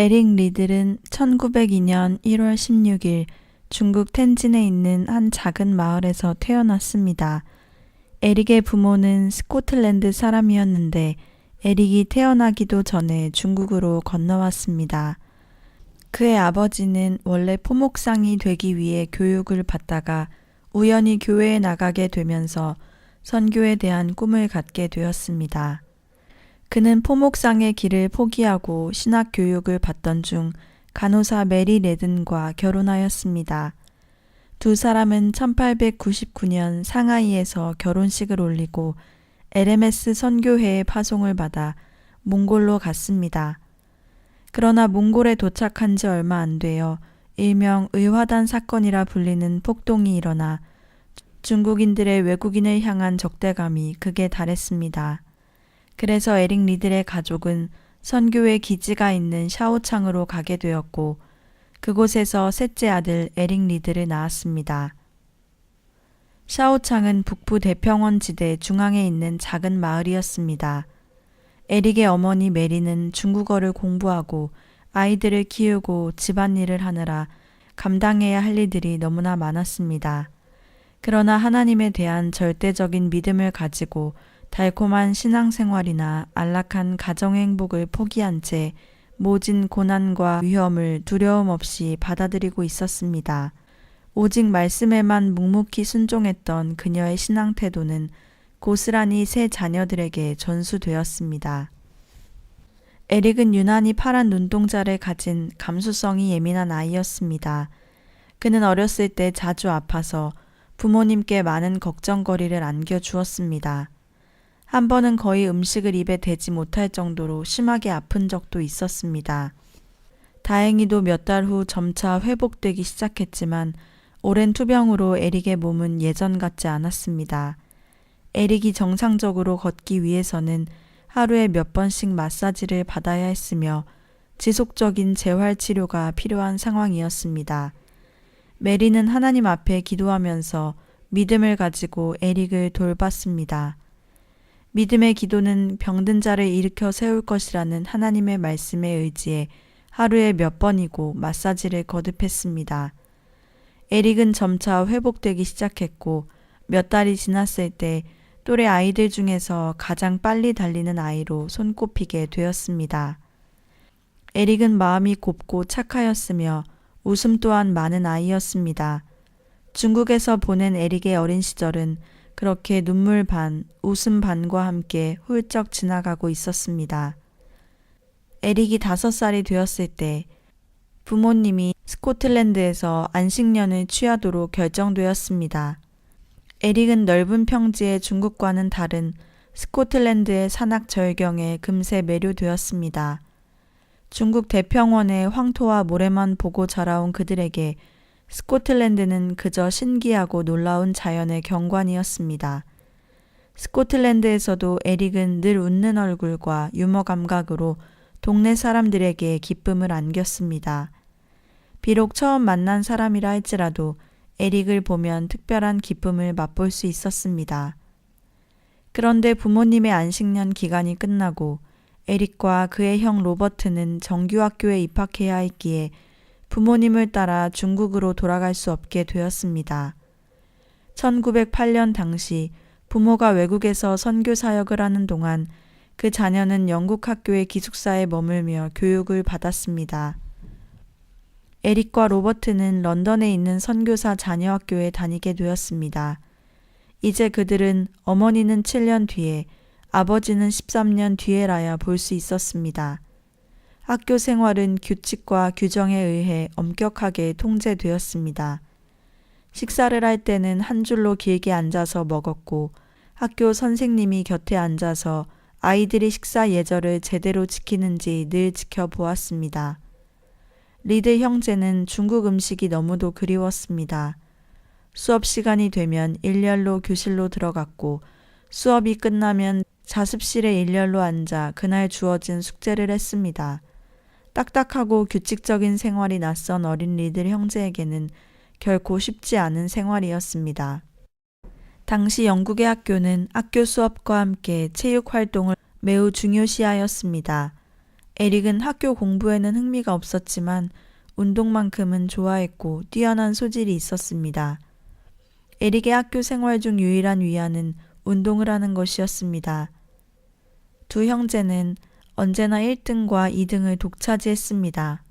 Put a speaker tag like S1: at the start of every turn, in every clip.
S1: 에릭 리들은 1902년 1월 16일 중국 텐진에 있는 한 작은 마을에서 태어났습니다. 에릭의 부모는 스코틀랜드 사람이었는데 에릭이 태어나기도 전에 중국으로 건너왔습니다. 그의 아버지는 원래 포목상이 되기 위해 교육을 받다가 우연히 교회에 나가게 되면서 선교에 대한 꿈을 갖게 되었습니다. 그는 포목상의 길을 포기하고 신학 교육을 받던 중 간호사 메리 레든과 결혼하였습니다. 두 사람은 1899년 상하이에서 결혼식을 올리고 LMS 선교회의 파송을 받아 몽골로 갔습니다. 그러나 몽골에 도착한 지 얼마 안 되어 일명 의화단 사건이라 불리는 폭동이 일어나 중국인들의 외국인을 향한 적대감이 극에 달했습니다. 그래서 에릭 리들의 가족은 선교회 기지가 있는 샤오창으로 가게 되었고 그곳에서 셋째 아들 에릭 리들을 낳았습니다. 샤오창은 북부 대평원 지대 중앙에 있는 작은 마을이었습니다. 에릭의 어머니 메리는 중국어를 공부하고 아이들을 키우고 집안일을 하느라 감당해야 할 일들이 너무나 많았습니다. 그러나 하나님에 대한 절대적인 믿음을 가지고 달콤한 신앙생활이나 안락한 가정의 행복을 포기한 채 모진 고난과 위험을 두려움 없이 받아들이고 있었습니다. 오직 말씀에만 묵묵히 순종했던 그녀의 신앙 태도는 고스란히 세 자녀들에게 전수되었습니다. 에릭은 유난히 파란 눈동자를 가진 감수성이 예민한 아이였습니다. 그는 어렸을 때 자주 아파서 부모님께 많은 걱정거리를 안겨주었습니다. 한 번은 거의 음식을 입에 대지 못할 정도로 심하게 아픈 적도 있었습니다. 다행히도 몇 달 후 점차 회복되기 시작했지만 오랜 투병으로 에릭의 몸은 예전 같지 않았습니다. 에릭이 정상적으로 걷기 위해서는 하루에 몇 번씩 마사지를 받아야 했으며 지속적인 재활치료가 필요한 상황이었습니다. 메리는 하나님 앞에 기도하면서 믿음을 가지고 에릭을 돌봤습니다. 믿음의 기도는 병든 자를 일으켜 세울 것이라는 하나님의 말씀에 의지해 하루에 몇 번이고 마사지를 거듭했습니다. 에릭은 점차 회복되기 시작했고 몇 달이 지났을 때 또래 아이들 중에서 가장 빨리 달리는 아이로 손꼽히게 되었습니다. 에릭은 마음이 곱고 착하였으며 웃음 또한 많은 아이였습니다. 중국에서 보낸 에릭의 어린 시절은 그렇게 눈물 반, 웃음 반과 함께 훌쩍 지나가고 있었습니다. 에릭이 5살이 되었을 때 부모님이 스코틀랜드에서 안식년을 취하도록 결정되었습니다. 에릭은 넓은 평지의 중국과는 다른 스코틀랜드의 산악 절경에 금세 매료되었습니다. 중국 대평원의 황토와 모래만 보고 자라온 그들에게 스코틀랜드는 그저 신기하고 놀라운 자연의 경관이었습니다. 스코틀랜드에서도 에릭은 늘 웃는 얼굴과 유머 감각으로 동네 사람들에게 기쁨을 안겼습니다. 비록 처음 만난 사람이라 할지라도 에릭을 보면 특별한 기쁨을 맛볼 수 있었습니다. 그런데 부모님의 안식년 기간이 끝나고 에릭과 그의 형 로버트는 정규학교에 입학해야 했기에 부모님을 따라 중국으로 돌아갈 수 없게 되었습니다. 1908년 당시 부모가 외국에서 선교 사역을 하는 동안 그 자녀는 영국 학교의 기숙사에 머물며 교육을 받았습니다. 에릭과 로버트는 런던에 있는 선교사 자녀학교에 다니게 되었습니다. 이제 그들은 어머니는 7년 뒤에, 아버지는 13년 뒤에라야 볼 수 있었습니다. 학교 생활은 규칙과 규정에 의해 엄격하게 통제되었습니다. 식사를 할 때는 한 줄로 길게 앉아서 먹었고 학교 선생님이 곁에 앉아서 아이들이 식사 예절을 제대로 지키는지 늘 지켜보았습니다. 리드 형제는 중국 음식이 너무도 그리웠습니다. 수업 시간이 되면 일렬로 교실로 들어갔고 수업이 끝나면 자습실에 일렬로 앉아 그날 주어진 숙제를 했습니다. 딱딱하고 규칙적인 생활이 낯선 어린 리들 형제에게는 결코 쉽지 않은 생활이었습니다. 당시 영국의 학교는 학교 수업과 함께 체육 활동을 매우 중요시하였습니다. 에릭은 학교 공부에는 흥미가 없었지만 운동만큼은 좋아했고 뛰어난 소질이 있었습니다. 에릭의 학교 생활 중 유일한 위안은 운동을 하는 것이었습니다. 두 형제는 언제나 1등과 2등을 독차지했습니다.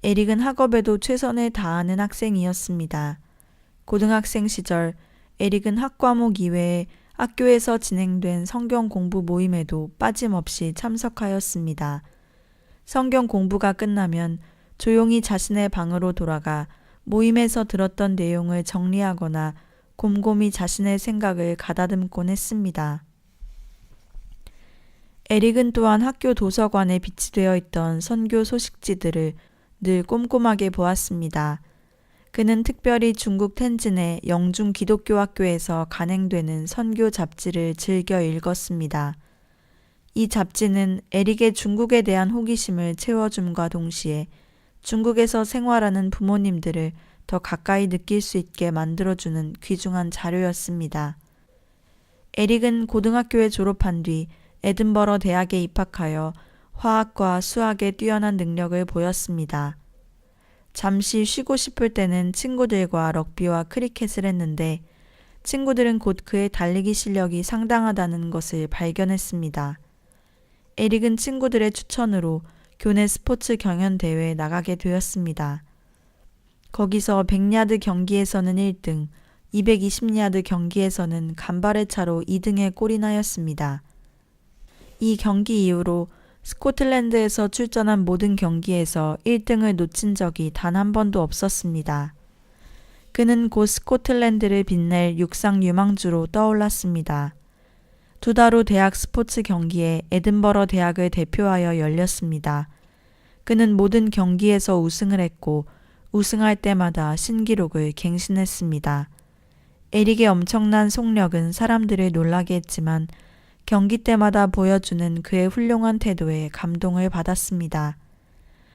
S1: 에릭은 학업에도 최선을 다하는 학생이었습니다. 고등학생 시절 에릭은 학과목 이외에 학교에서 진행된 성경 공부 모임에도 빠짐없이 참석하였습니다. 성경 공부가 끝나면 조용히 자신의 방으로 돌아가 모임에서 들었던 내용을 정리하거나 곰곰이 자신의 생각을 가다듬곤 했습니다. 에릭은 또한 학교 도서관에 비치되어 있던 선교 소식지들을 늘 꼼꼼하게 보았습니다. 그는 특별히 중국 텐진의 영중 기독교 학교에서 간행되는 선교 잡지를 즐겨 읽었습니다. 이 잡지는 에릭의 중국에 대한 호기심을 채워줌과 동시에 중국에서 생활하는 부모님들을 더 가까이 느낄 수 있게 만들어주는 귀중한 자료였습니다. 에릭은 고등학교에 졸업한 뒤 에든버러 대학에 입학하여 화학과 수학에 뛰어난 능력을 보였습니다. 잠시 쉬고 싶을 때는 친구들과 럭비와 크리켓을 했는데 친구들은 곧 그의 달리기 실력이 상당하다는 것을 발견했습니다. 에릭은 친구들의 추천으로 교내 스포츠 경연 대회에 나가게 되었습니다. 거기서 100야드 경기에서는 1등, 220야드 경기에서는 간발의 차로 2등에 골인하였습니다. 이 경기 이후로 스코틀랜드에서 출전한 모든 경기에서 1등을 놓친 적이 단 한 번도 없었습니다. 그는 곧 스코틀랜드를 빛낼 육상 유망주로 떠올랐습니다. 2달 후 대학 스포츠 경기에 에든버러 대학을 대표하여 열렸습니다. 그는 모든 경기에서 우승을 했고 우승할 때마다 신기록을 갱신했습니다. 에릭의 엄청난 속력은 사람들을 놀라게 했지만 경기 때마다 보여주는 그의 훌륭한 태도에 감동을 받았습니다.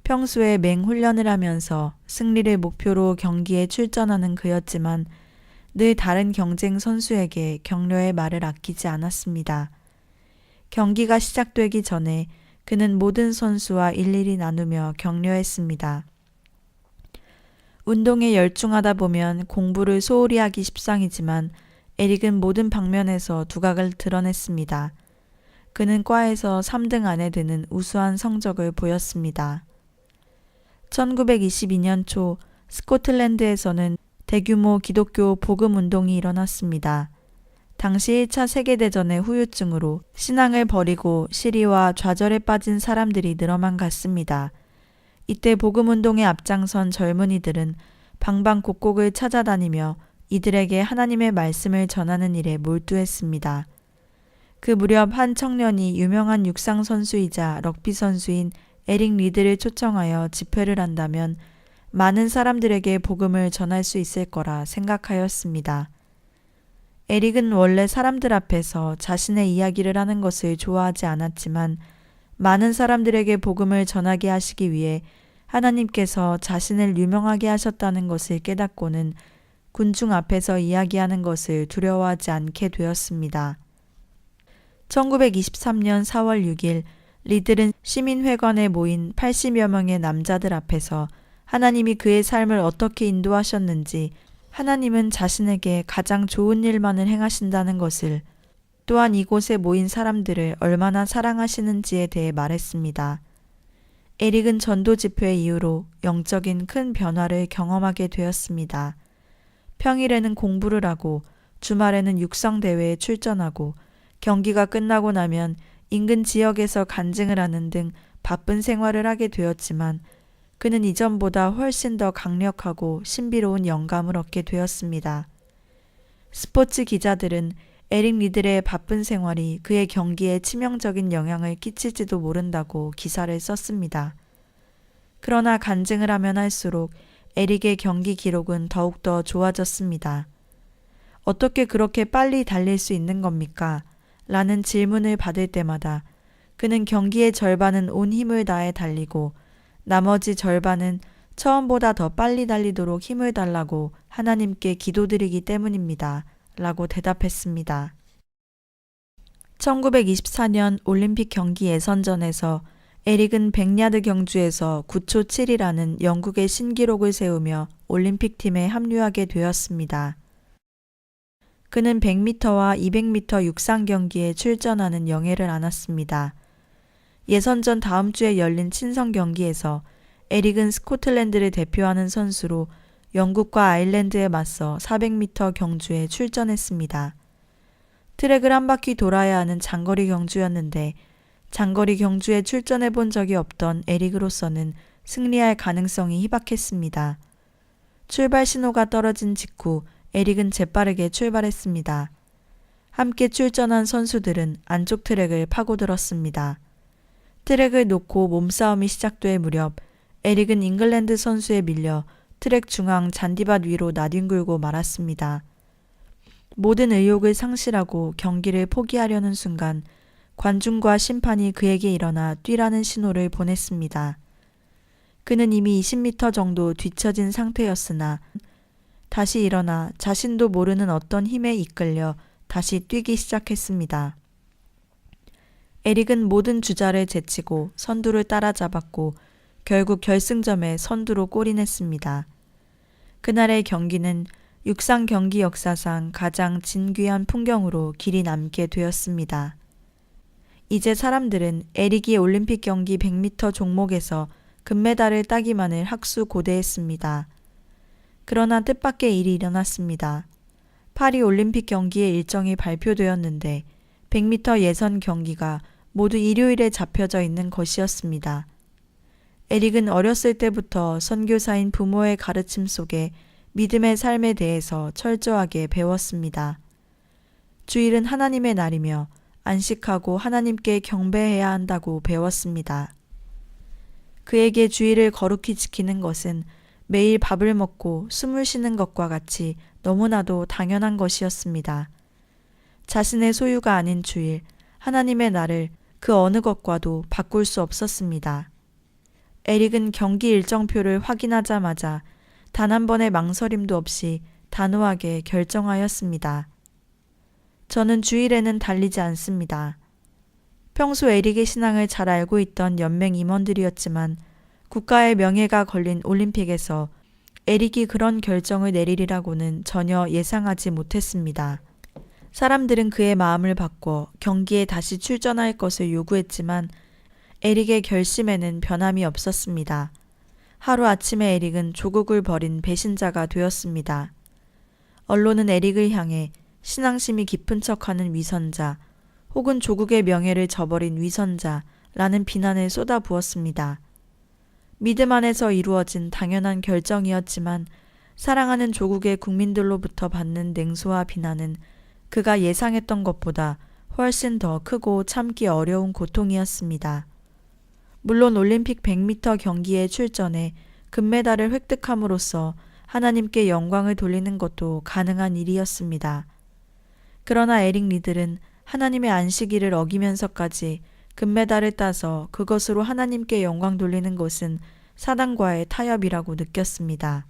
S1: 평소에 맹훈련을 하면서 승리를 목표로 경기에 출전하는 그였지만 늘 다른 경쟁 선수에게 격려의 말을 아끼지 않았습니다. 경기가 시작되기 전에 그는 모든 선수와 일일이 나누며 격려했습니다. 운동에 열중하다 보면 공부를 소홀히 하기 십상이지만 에릭은 모든 방면에서 두각을 드러냈습니다. 그는 과에서 3등 안에 드는 우수한 성적을 보였습니다. 1922년 초 스코틀랜드에서는 대규모 기독교 복음 운동이 일어났습니다. 당시 1차 세계대전의 후유증으로 신앙을 버리고 시리와 좌절에 빠진 사람들이 늘어만 갔습니다. 이때 복음 운동에 앞장선 젊은이들은 방방곡곡을 찾아다니며 이들에게 하나님의 말씀을 전하는 일에 몰두했습니다. 그 무렵 한 청년이 유명한 육상 선수이자 럭비 선수인 에릭 리드를 초청하여 집회를 한다면 많은 사람들에게 복음을 전할 수 있을 거라 생각하였습니다. 에릭은 원래 사람들 앞에서 자신의 이야기를 하는 것을 좋아하지 않았지만 많은 사람들에게 복음을 전하게 하시기 위해 하나님께서 자신을 유명하게 하셨다는 것을 깨닫고는 군중 앞에서 이야기하는 것을 두려워하지 않게 되었습니다. 1923년 4월 6일 리들은 시민회관에 모인 80여 명의 남자들 앞에서 하나님이 그의 삶을 어떻게 인도하셨는지, 하나님은 자신에게 가장 좋은 일만을 행하신다는 것을, 또한 이곳에 모인 사람들을 얼마나 사랑하시는지에 대해 말했습니다. 에릭은 전도 집회 이후로 영적인 큰 변화를 경험하게 되었습니다. 평일에는 공부를 하고 주말에는 육상대회에 출전하고 경기가 끝나고 나면 인근 지역에서 간증을 하는 등 바쁜 생활을 하게 되었지만 그는 이전보다 훨씬 더 강력하고 신비로운 영감을 얻게 되었습니다. 스포츠 기자들은 에릭 리들의 바쁜 생활이 그의 경기에 치명적인 영향을 끼칠지도 모른다고 기사를 썼습니다. 그러나 간증을 하면 할수록 에릭의 경기 기록은 더욱더 좋아졌습니다. 어떻게 그렇게 빨리 달릴 수 있는 겁니까? 라는 질문을 받을 때마다 그는 경기의 절반은 온 힘을 다해 달리고 나머지 절반은 처음보다 더 빨리 달리도록 힘을 달라고 하나님께 기도드리기 때문입니다. 라고 대답했습니다. 1924년 올림픽 경기 예선전에서 에릭은 100야드 경주에서 9초 7이라는 영국의 신기록을 세우며 올림픽팀에 합류하게 되었습니다. 그는 100m와 200m 육상 경기에 출전하는 영예를 안았습니다. 예선전 다음 주에 열린 친선 경기에서 에릭은 스코틀랜드를 대표하는 선수로 영국과 아일랜드에 맞서 400m 경주에 출전했습니다. 트랙을 한 바퀴 돌아야 하는 장거리 경주였는데 장거리 경주에 출전해 본 적이 없던 에릭으로서는 승리할 가능성이 희박했습니다. 출발 신호가 떨어진 직후 에릭은 재빠르게 출발했습니다. 함께 출전한 선수들은 안쪽 트랙을 파고들었습니다. 트랙을 놓고 몸싸움이 시작될 무렵 에릭은 잉글랜드 선수에 밀려 트랙 중앙 잔디밭 위로 나뒹굴고 말았습니다. 모든 의욕을 상실하고 경기를 포기하려는 순간 관중과 심판이 그에게 일어나 뛰라는 신호를 보냈습니다. 그는 이미 20m 정도 뒤처진 상태였으나 다시 일어나 자신도 모르는 어떤 힘에 이끌려 다시 뛰기 시작했습니다. 에릭은 모든 주자를 제치고 선두를 따라잡았고 결국 결승점에 선두로 골인했습니다. 그날의 경기는 육상 경기 역사상 가장 진귀한 풍경으로 길이 남게 되었습니다. 이제 사람들은 에릭이 올림픽 경기 100m 종목에서 금메달을 따기만을 학수고대했습니다. 그러나 뜻밖의 일이 일어났습니다. 파리 올림픽 경기의 일정이 발표되었는데 100m 예선 경기가 모두 일요일에 잡혀져 있는 것이었습니다. 에릭은 어렸을 때부터 선교사인 부모의 가르침 속에 믿음의 삶에 대해서 철저하게 배웠습니다. 주일은 하나님의 날이며 안식하고 하나님께 경배해야 한다고 배웠습니다. 그에게 주일을 거룩히 지키는 것은 매일 밥을 먹고 숨을 쉬는 것과 같이 너무나도 당연한 것이었습니다. 자신의 소유가 아닌 주일, 하나님의 날을 그 어느 것과도 바꿀 수 없었습니다. 에릭은 경기 일정표를 확인하자마자 단 한 번의 망설임도 없이 단호하게 결정하였습니다. 저는 주일에는 달리지 않습니다. 평소 에릭의 신앙을 잘 알고 있던 연맹 임원들이었지만 국가의 명예가 걸린 올림픽에서 에릭이 그런 결정을 내리리라고는 전혀 예상하지 못했습니다. 사람들은 그의 마음을 바꿔 경기에 다시 출전할 것을 요구했지만 에릭의 결심에는 변함이 없었습니다. 하루아침에 에릭은 조국을 버린 배신자가 되었습니다. 언론은 에릭을 향해 신앙심이 깊은 척하는 위선자 혹은 조국의 명예를 저버린 위선자라는 비난을 쏟아부었습니다. 믿음 안에서 이루어진 당연한 결정이었지만 사랑하는 조국의 국민들로부터 받는 냉소와 비난은 그가 예상했던 것보다 훨씬 더 크고 참기 어려운 고통이었습니다. 물론 올림픽 100m 경기에 출전해 금메달을 획득함으로써 하나님께 영광을 돌리는 것도 가능한 일이었습니다. 그러나 에릭 리들은 하나님의 안식일을 어기면서까지 금메달을 따서 그것으로 하나님께 영광 돌리는 것은 사단과의 타협이라고 느꼈습니다.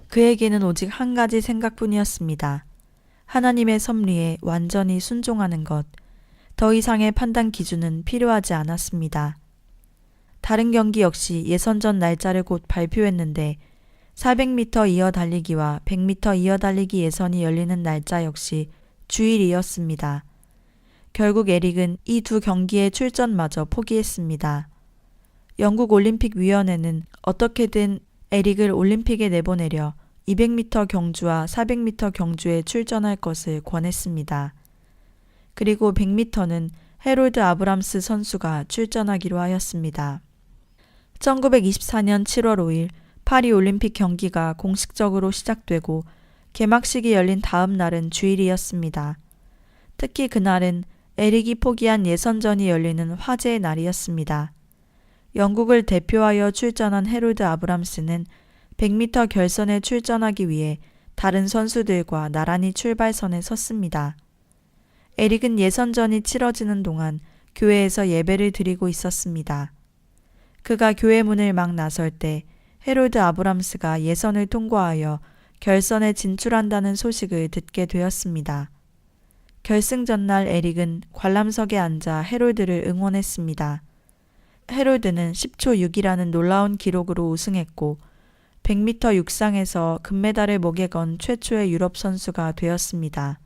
S1: 그에게는 오직 한 가지 생각뿐이었습니다. 하나님의 섭리에 완전히 순종하는 것, 더 이상의 판단 기준은 필요하지 않았습니다. 다른 경기 역시 예선전 날짜를 곧 발표했는데 400m 이어 달리기와 100m 이어 달리기 예선이 열리는 날짜 역시 주일이었습니다. 결국 에릭은 이 두 경기의 출전마저 포기했습니다. 영국 올림픽위원회는 어떻게든 에릭을 올림픽에 내보내려 200m 경주와 400m 경주에 출전할 것을 권했습니다. 그리고 100m는 해롤드 아브람스 선수가 출전하기로 하였습니다. 1924년 7월 5일 파리 올림픽 경기가 공식적으로 시작되고 개막식이 열린 다음 날은 주일이었습니다. 특히 그날은 에릭이 포기한 예선전이 열리는 화제의 날이었습니다. 영국을 대표하여 출전한 해롤드 아브람스는 100m 결선에 출전하기 위해 다른 선수들과 나란히 출발선에 섰습니다. 에릭은 예선전이 치러지는 동안 교회에서 예배를 드리고 있었습니다. 그가 교회 문을 막 나설 때 해롤드 아브람스가 예선을 통과하여 결선에 진출한다는 소식을 듣게 되었습니다. 결승 전날 에릭은 관람석에 앉아 해롤드를 응원했습니다. 헤롤드는 10초 6이라는 놀라운 기록으로 우승했고 100m 육상에서 금메달을 목에 건 최초의 유럽 선수가 되었습니다.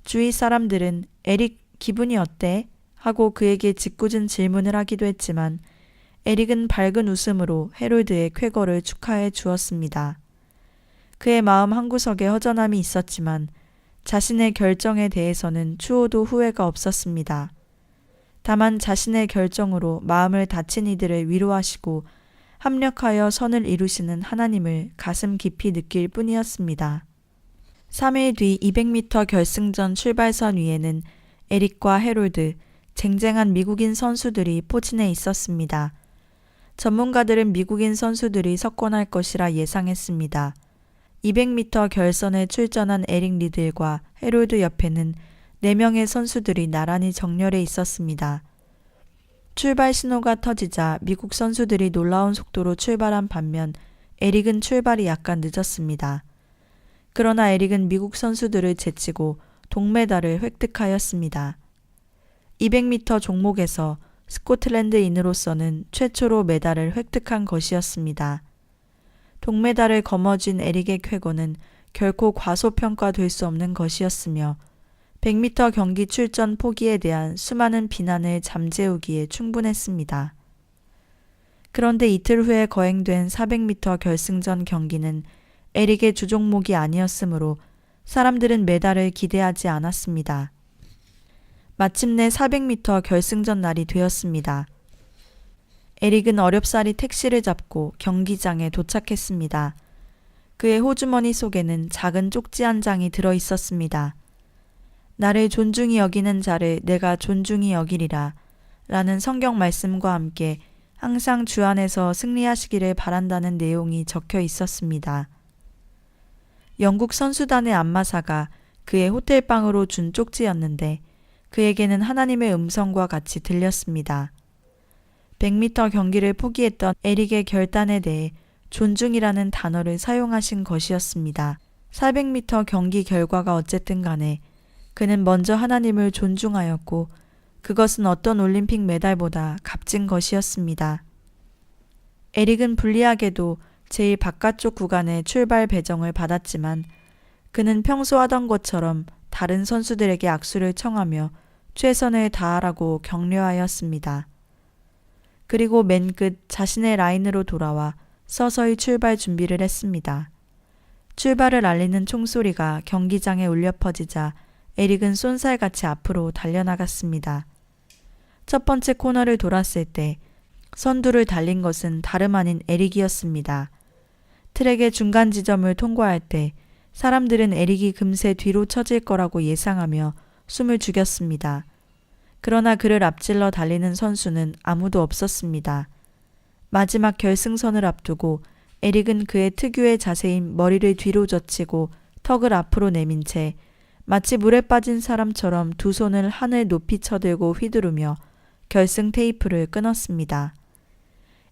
S1: 주위 사람들은 에릭 기분이 어때? 하고 그에게 짓궂은 질문을 하기도 했지만 에릭은 밝은 웃음으로 헤롤드의 쾌거를 축하해 주었습니다. 그의 마음 한구석에 허전함이 있었지만 자신의 결정에 대해서는 추호도 후회가 없었습니다. 다만 자신의 결정으로 마음을 다친 이들을 위로하시고 합력하여 선을 이루시는 하나님을 가슴 깊이 느낄 뿐이었습니다. 3일 뒤 200m 결승전 출발선 위에는 에릭과 헤롤드, 쟁쟁한 미국인 선수들이 포진해 있었습니다. 전문가들은 미국인 선수들이 석권할 것이라 예상했습니다. 200m 결선에 출전한 에릭 리들과 헤롤드 옆에는 4명의 선수들이 나란히 정렬해 있었습니다. 출발 신호가 터지자 미국 선수들이 놀라운 속도로 출발한 반면 에릭은 출발이 약간 늦었습니다. 그러나 에릭은 미국 선수들을 제치고 동메달을 획득하였습니다. 200m 종목에서 스코틀랜드인으로서는 최초로 메달을 획득한 것이었습니다. 동메달을 거머쥔 에릭의 쾌거는 결코 과소평가될 수 없는 것이었으며 100m 경기 출전 포기에 대한 수많은 비난을 잠재우기에 충분했습니다. 그런데 이틀 후에 거행된 400m 결승전 경기는 에릭의 주종목이 아니었으므로 사람들은 메달을 기대하지 않았습니다. 마침내 400m 결승전 날이 되었습니다. 에릭은 어렵사리 택시를 잡고 경기장에 도착했습니다. 그의 호주머니 속에는 작은 쪽지 한 장이 들어 있었습니다. 나를 존중히 여기는 자를 내가 존중히 여기리라 라는 성경 말씀과 함께 항상 주 안에서 승리하시기를 바란다는 내용이 적혀 있었습니다. 영국 선수단의 안마사가 그의 호텔방으로 준 쪽지였는데 그에게는 하나님의 음성과 같이 들렸습니다. 100m 경기를 포기했던 에릭의 결단에 대해 존중이라는 단어를 사용하신 것이었습니다. 400m 경기 결과가 어쨌든 간에 그는 먼저 하나님을 존중하였고 그것은 어떤 올림픽 메달보다 값진 것이었습니다. 에릭은 불리하게도 제일 바깥쪽 구간의 출발 배정을 받았지만 그는 평소 하던 것처럼 다른 선수들에게 악수를 청하며 최선을 다하라고 격려하였습니다. 그리고 맨 끝 자신의 라인으로 돌아와 서서히 출발 준비를 했습니다. 출발을 알리는 총소리가 경기장에 울려 퍼지자 에릭은 쏜살같이 앞으로 달려나갔습니다. 첫 번째 코너를 돌았을 때 선두를 달린 것은 다름 아닌 에릭이었습니다. 트랙의 중간 지점을 통과할 때 사람들은 에릭이 금세 뒤로 처질 거라고 예상하며 숨을 죽였습니다. 그러나 그를 앞질러 달리는 선수는 아무도 없었습니다. 마지막 결승선을 앞두고 에릭은 그의 특유의 자세인 머리를 뒤로 젖히고 턱을 앞으로 내민 채 마치 물에 빠진 사람처럼 두 손을 하늘 높이 쳐들고 휘두르며 결승 테이프를 끊었습니다.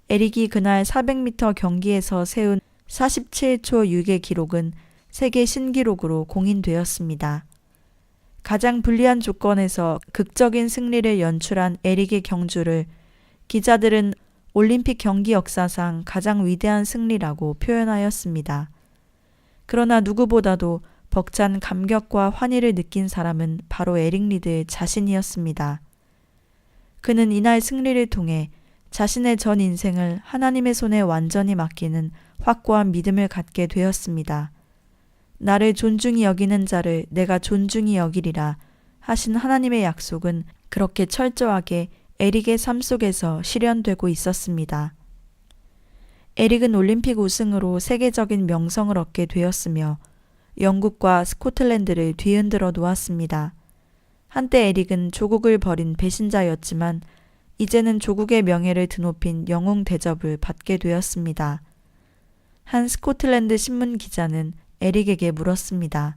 S1: 에릭이 그날 400m 경기에서 세운 47초 6의 기록은 세계 신기록으로 공인되었습니다. 가장 불리한 조건에서 극적인 승리를 연출한 에릭의 경주를 기자들은 올림픽 경기 역사상 가장 위대한 승리라고 표현하였습니다. 그러나 누구보다도 벅찬 감격과 환희를 느낀 사람은 바로 에릭 리드 자신이었습니다. 그는 이날 승리를 통해 자신의 전 인생을 하나님의 손에 완전히 맡기는 확고한 믿음을 갖게 되었습니다. 나를 존중히 여기는 자를 내가 존중히 여기리라 하신 하나님의 약속은 그렇게 철저하게 에릭의 삶 속에서 실현되고 있었습니다. 에릭은 올림픽 우승으로 세계적인 명성을 얻게 되었으며 영국과 스코틀랜드를 뒤흔들어 놓았습니다. 한때 에릭은 조국을 버린 배신자였지만 이제는 조국의 명예를 드높인 영웅 대접을 받게 되었습니다. 한 스코틀랜드 신문 기자는 에릭에게 물었습니다.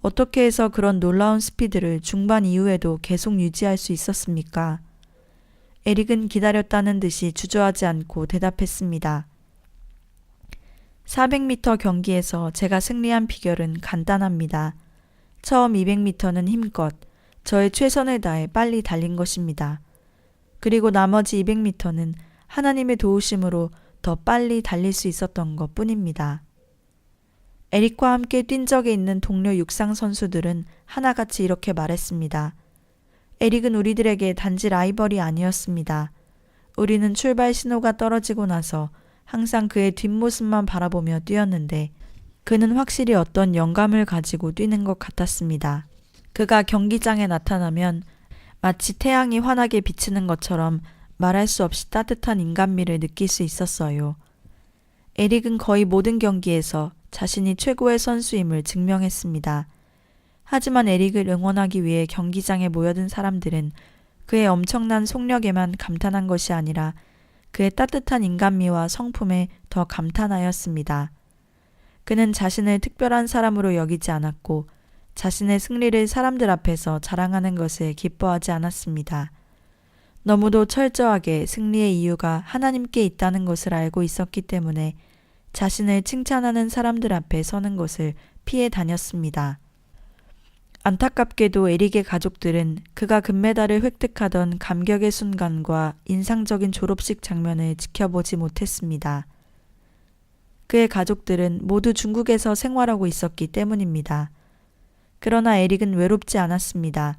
S1: 어떻게 해서 그런 놀라운 스피드를 중반 이후에도 계속 유지할 수 있었습니까? 에릭은 기다렸다는 듯이 주저하지 않고 대답했습니다. 400m 경기에서 제가 승리한 비결은 간단합니다. 처음 200m는 힘껏 저의 최선을 다해 빨리 달린 것입니다. 그리고 나머지 200m는 하나님의 도우심으로 더 빨리 달릴 수 있었던 것 뿐입니다. 에릭과 함께 뛴 적이 있는 동료 육상 선수들은 하나같이 이렇게 말했습니다. 에릭은 우리들에게 단지 라이벌이 아니었습니다. 우리는 출발 신호가 떨어지고 나서 항상 그의 뒷모습만 바라보며 뛰었는데 그는 확실히 어떤 영감을 가지고 뛰는 것 같았습니다. 그가 경기장에 나타나면 마치 태양이 환하게 비치는 것처럼 말할 수 없이 따뜻한 인간미를 느낄 수 있었어요. 에릭은 거의 모든 경기에서 자신이 최고의 선수임을 증명했습니다. 하지만 에릭을 응원하기 위해 경기장에 모여든 사람들은 그의 엄청난 속력에만 감탄한 것이 아니라 그의 따뜻한 인간미와 성품에 더 감탄하였습니다. 그는 자신을 특별한 사람으로 여기지 않았고 자신의 승리를 사람들 앞에서 자랑하는 것을 기뻐하지 않았습니다. 너무도 철저하게 승리의 이유가 하나님께 있다는 것을 알고 있었기 때문에 자신을 칭찬하는 사람들 앞에 서는 것을 피해 다녔습니다. 안타깝게도 에릭의 가족들은 그가 금메달을 획득하던 감격의 순간과 인상적인 졸업식 장면을 지켜보지 못했습니다. 그의 가족들은 모두 중국에서 생활하고 있었기 때문입니다. 그러나 에릭은 외롭지 않았습니다.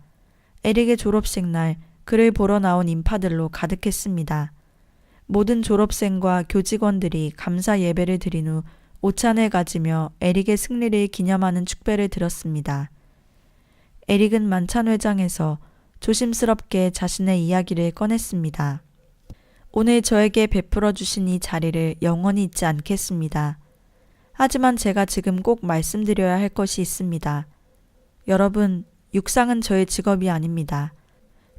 S1: 에릭의 졸업식 날 그를 보러 나온 인파들로 가득했습니다. 모든 졸업생과 교직원들이 감사 예배를 드린 후 오찬을 가지며 에릭의 승리를 기념하는 축배를 들었습니다. 에릭은 만찬회장에서 조심스럽게 자신의 이야기를 꺼냈습니다. 오늘 저에게 베풀어 주신 이 자리를 영원히 잊지 않겠습니다. 하지만 제가 지금 꼭 말씀드려야 할 것이 있습니다. 여러분, 육상은 저의 직업이 아닙니다.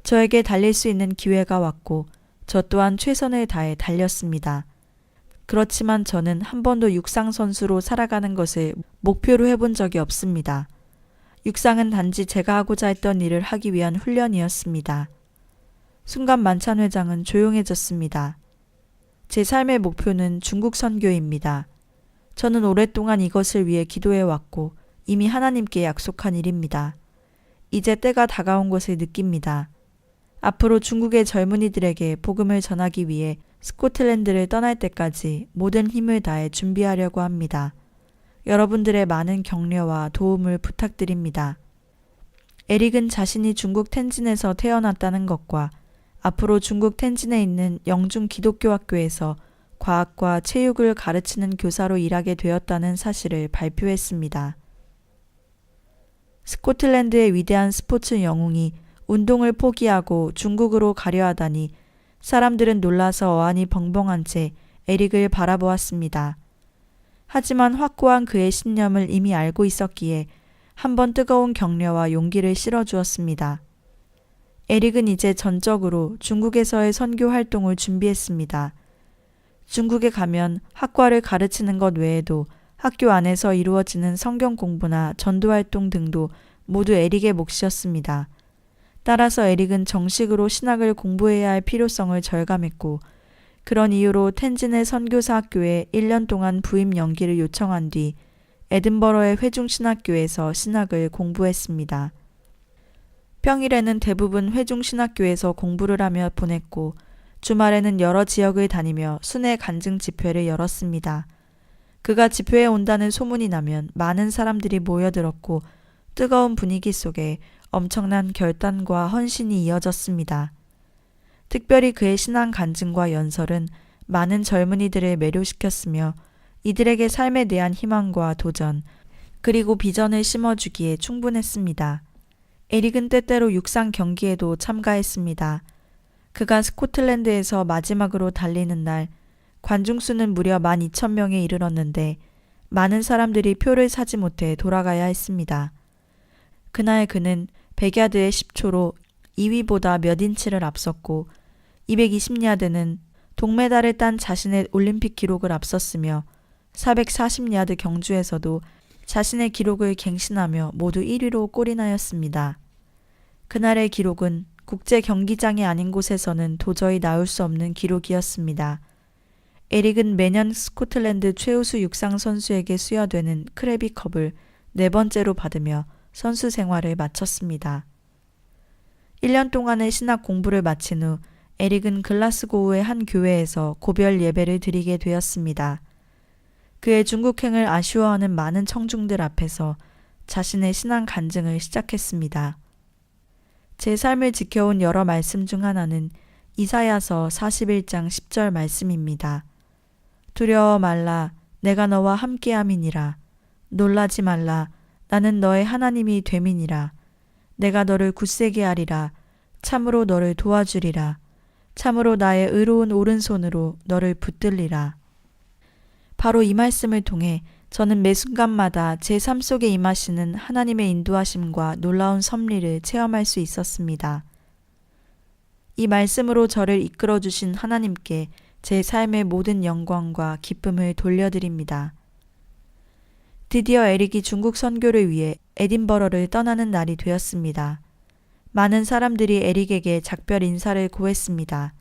S1: 저에게 달릴 수 있는 기회가 왔고 저 또한 최선을 다해 달렸습니다. 그렇지만 저는 한 번도 육상 선수로 살아가는 것을 목표로 해본 적이 없습니다. 육상은 단지 제가 하고자 했던 일을 하기 위한 훈련이었습니다. 순간 만찬회장은 조용해졌습니다. 제 삶의 목표는 중국 선교입니다. 저는 오랫동안 이것을 위해 기도해왔고 이미 하나님께 약속한 일입니다. 이제 때가 다가온 것을 느낍니다. 앞으로 중국의 젊은이들에게 복음을 전하기 위해 스코틀랜드를 떠날 때까지 모든 힘을 다해 준비하려고 합니다. 여러분들의 많은 격려와 도움을 부탁드립니다. 에릭은 자신이 중국 텐진에서 태어났다는 것과 앞으로 중국 텐진에 있는 영중 기독교 학교에서 과학과 체육을 가르치는 교사로 일하게 되었다는 사실을 발표했습니다. 스코틀랜드의 위대한 스포츠 영웅이 운동을 포기하고 중국으로 가려 하다니 사람들은 놀라서 어안이 벙벙한 채 에릭을 바라보았습니다. 하지만 확고한 그의 신념을 이미 알고 있었기에 한번 뜨거운 격려와 용기를 실어주었습니다. 에릭은 이제 전적으로 중국에서의 선교 활동을 준비했습니다. 중국에 가면 학과를 가르치는 것 외에도 학교 안에서 이루어지는 성경 공부나 전도 활동 등도 모두 에릭의 몫이었습니다. 따라서 에릭은 정식으로 신학을 공부해야 할 필요성을 절감했고 그런 이유로 텐진의 선교사 학교에 1년 동안 부임 연기를 요청한 뒤 에든버러의 회중신학교에서 신학을 공부했습니다. 평일에는 대부분 회중신학교에서 공부를 하며 보냈고 주말에는 여러 지역을 다니며 순회 간증 집회를 열었습니다. 그가 집회에 온다는 소문이 나면 많은 사람들이 모여들었고 뜨거운 분위기 속에 엄청난 결단과 헌신이 이어졌습니다. 특별히 그의 신앙 간증과 연설은 많은 젊은이들을 매료시켰으며 이들에게 삶에 대한 희망과 도전, 그리고 비전을 심어주기에 충분했습니다. 에릭은 때때로 육상 경기에도 참가했습니다. 그가 스코틀랜드에서 마지막으로 달리는 날 관중수는 무려 12,000명에 이르렀는데 많은 사람들이 표를 사지 못해 돌아가야 했습니다. 그날 그는 100야드의 10초로 2위보다 몇 인치를 앞섰고 220야드는 동메달을 딴 자신의 올림픽 기록을 앞섰으며 440야드 경주에서도 자신의 기록을 갱신하며 모두 1위로 골인하였습니다. 그날의 기록은 국제 경기장이 아닌 곳에서는 도저히 나올 수 없는 기록이었습니다. 에릭은 매년 스코틀랜드 최우수 육상 선수에게 수여되는 크래비컵을 4번째로 받으며 선수 생활을 마쳤습니다. 1년 동안의 신학 공부를 마친 후 에릭은 글라스고우의 한 교회에서 고별 예배를 드리게 되었습니다. 그의 중국행을 아쉬워하는 많은 청중들 앞에서 자신의 신앙 간증을 시작했습니다. 제 삶을 지켜온 여러 말씀 중 하나는 이사야서 41장 10절 말씀입니다. 두려워 말라, 내가 너와 함께함이니라. 놀라지 말라, 나는 너의 하나님이 됨이니라. 내가 너를 굳세게 하리라. 참으로 너를 도와주리라. 참으로 나의 의로운 오른손으로 너를 붙들리라. 바로 이 말씀을 통해 저는 매 순간마다 제 삶 속에 임하시는 하나님의 인도하심과 놀라운 섭리를 체험할 수 있었습니다. 이 말씀으로 저를 이끌어 주신 하나님께 제 삶의 모든 영광과 기쁨을 돌려드립니다. 드디어 에릭이 중국 선교를 위해 에딘버러를 떠나는 날이 되었습니다. 많은 사람들이 에릭에게 작별 인사를 고했습니다.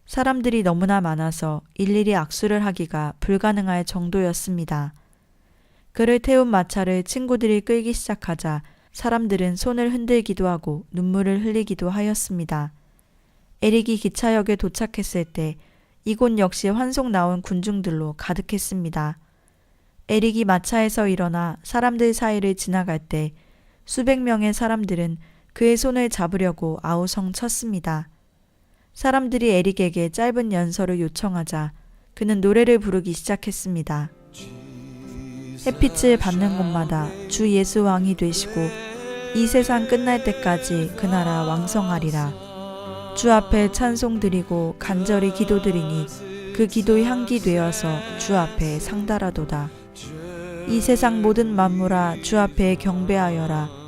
S1: 사람들이 너무나 많아서 일일이 악수를 하기가 불가능할 정도였습니다. 그를 태운 마차를 친구들이 끌기 시작하자 사람들은 손을 흔들기도 하고 눈물을 흘리기도 하였습니다. 에릭이 기차역에 도착했을 때 이곳 역시 환속 나온 군중들로 가득했습니다. 에릭이 마차에서 일어나 사람들 사이를 지나갈 때 수백 명의 사람들은 그의 손을 잡으려고 아우성 쳤습니다. 사람들이 에릭에게 짧은 연설을 요청하자 그는 노래를 부르기 시작했습니다. 햇빛을 받는 곳마다 주 예수 왕이 되시고 이 세상 끝날 때까지 그 나라 왕성하리라. 주 앞에 찬송 드리고 간절히 기도드리니 그 기도 향기 되어서 주 앞에 상달하도다. 이 세상 모든 만물아 주 앞에 경배하여라.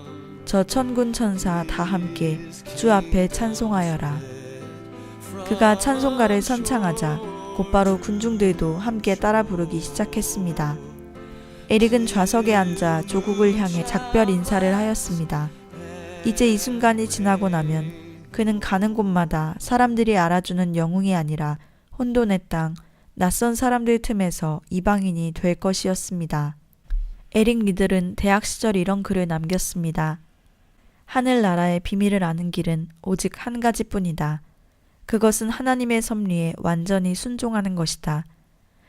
S1: 저 천군 천사 다 함께 주 앞에 찬송하여라. 그가 찬송가를 선창하자 곧바로 군중들도 함께 따라 부르기 시작했습니다. 에릭은 좌석에 앉아 조국을 향해 작별 인사를 하였습니다. 이제 이 순간이 지나고 나면 그는 가는 곳마다 사람들이 알아주는 영웅이 아니라 혼돈의 땅, 낯선 사람들 틈에서 이방인이 될 것이었습니다. 에릭 리들은 대학 시절 이런 글을 남겼습니다. 하늘나라의 비밀을 아는 길은 오직 한 가지뿐이다. 그것은 하나님의 섭리에 완전히 순종하는 것이다.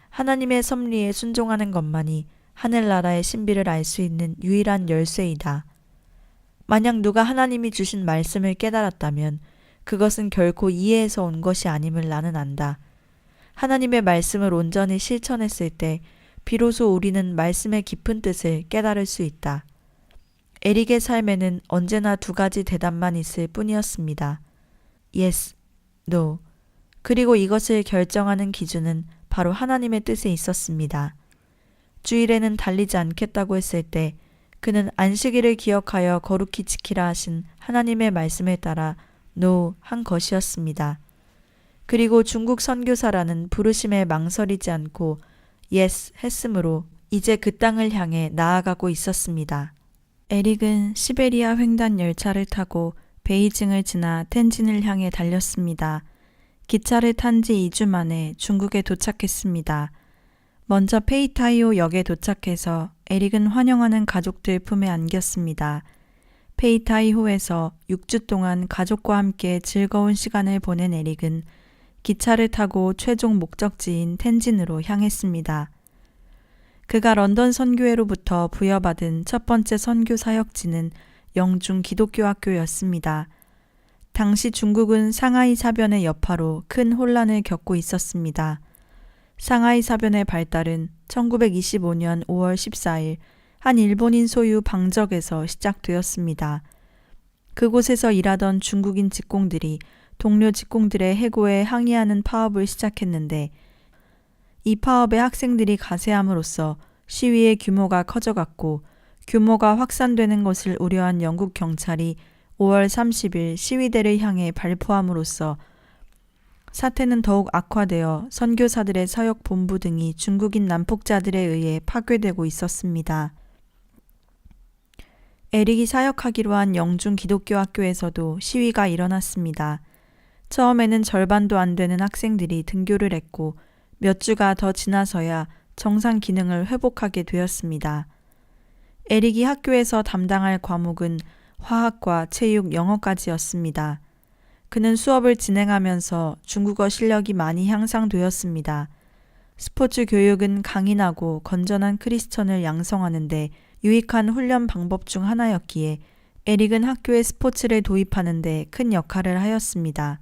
S1: 하나님의 섭리에 순종하는 것만이 하늘나라의 신비를 알 수 있는 유일한 열쇠이다. 만약 누가 하나님이 주신 말씀을 깨달았다면 그것은 결코 이해에서 온 것이 아님을 나는 안다. 하나님의 말씀을 온전히 실천했을 때 비로소 우리는 말씀의 깊은 뜻을 깨달을 수 있다. 에릭의 삶에는 언제나 두 가지 대답만 있을 뿐이었습니다. Yes, No. 그리고 이것을 결정하는 기준은 바로 하나님의 뜻에 있었습니다. 주일에는 달리지 않겠다고 했을 때 그는 안식일을 기억하여 거룩히 지키라 하신 하나님의 말씀에 따라 No 한 것이었습니다. 그리고 중국 선교사라는 부르심에 망설이지 않고 Yes 했으므로 이제 그 땅을 향해 나아가고 있었습니다. 에릭은 시베리아 횡단 열차를 타고 베이징을 지나 텐진을 향해 달렸습니다. 기차를 탄 지 2주 만에 중국에 도착했습니다. 먼저 페이타이오 역에 도착해서 에릭은 환영하는 가족들 품에 안겼습니다. 페이타이호에서 6주 동안 가족과 함께 즐거운 시간을 보낸 에릭은 기차를 타고 최종 목적지인 텐진으로 향했습니다. 그가 런던 선교회로부터 부여받은 첫 번째 선교 사역지는 영중 기독교 학교였습니다. 당시 중국은 상하이 사변의 여파로 큰 혼란을 겪고 있었습니다. 상하이 사변의 발달은 1925년 5월 14일 한 일본인 소유 방적에서 시작되었습니다. 그곳에서 일하던 중국인 직공들이 동료 직공들의 해고에 항의하는 파업을 시작했는데 이 파업에 학생들이 가세함으로써 시위의 규모가 커져갔고 규모가 확산되는 것을 우려한 영국 경찰이 5월 30일 시위대를 향해 발포함으로써 사태는 더욱 악화되어 선교사들의 사역 본부 등이 중국인 난폭자들에 의해 파괴되고 있었습니다. 에릭이 사역하기로 한 영중 기독교 학교에서도 시위가 일어났습니다. 처음에는 절반도 안 되는 학생들이 등교를 했고 몇 주가 더 지나서야 정상 기능을 회복하게 되었습니다. 에릭이 학교에서 담당할 과목은 화학과 체육, 영어까지였습니다. 그는 수업을 진행하면서 중국어 실력이 많이 향상되었습니다. 스포츠 교육은 강인하고 건전한 크리스천을 양성하는데 유익한 훈련 방법 중 하나였기에 에릭은 학교에 스포츠를 도입하는데 큰 역할을 하였습니다.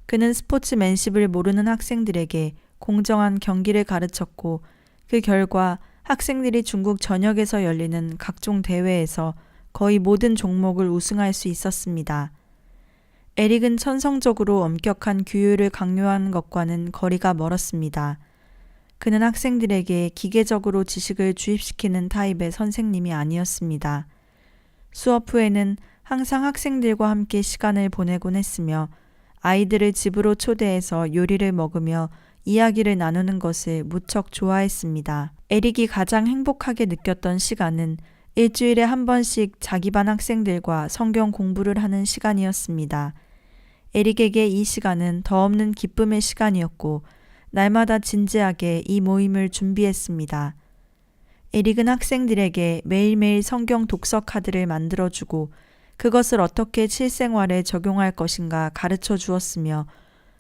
S1: 그는 스포츠맨십을 모르는 학생들에게 공정한 경기를 가르쳤고 그 결과 학생들이 중국 전역에서 열리는 각종 대회에서 거의 모든 종목을 우승할 수 있었습니다. 에릭은 천성적으로 엄격한 규율을 강요하는 것과는 거리가 멀었습니다. 그는 학생들에게 기계적으로 지식을 주입시키는 타입의 선생님이 아니었습니다. 수업 후에는 항상 학생들과 함께 시간을 보내곤 했으며 아이들을 집으로 초대해서 요리를 먹으며 이야기를 나누는 것을 무척 좋아했습니다. 에릭이 가장 행복하게 느꼈던 시간은 일주일에 한 번씩 자기 반 학생들과 성경 공부를 하는 시간이었습니다. 에릭에게 이 시간은 더 없는 기쁨의 시간이었고 날마다 진지하게 이 모임을 준비했습니다. 에릭은 학생들에게 매일매일 성경 독서 카드를 만들어주고 그것을 어떻게 실생활에 적용할 것인가 가르쳐 주었으며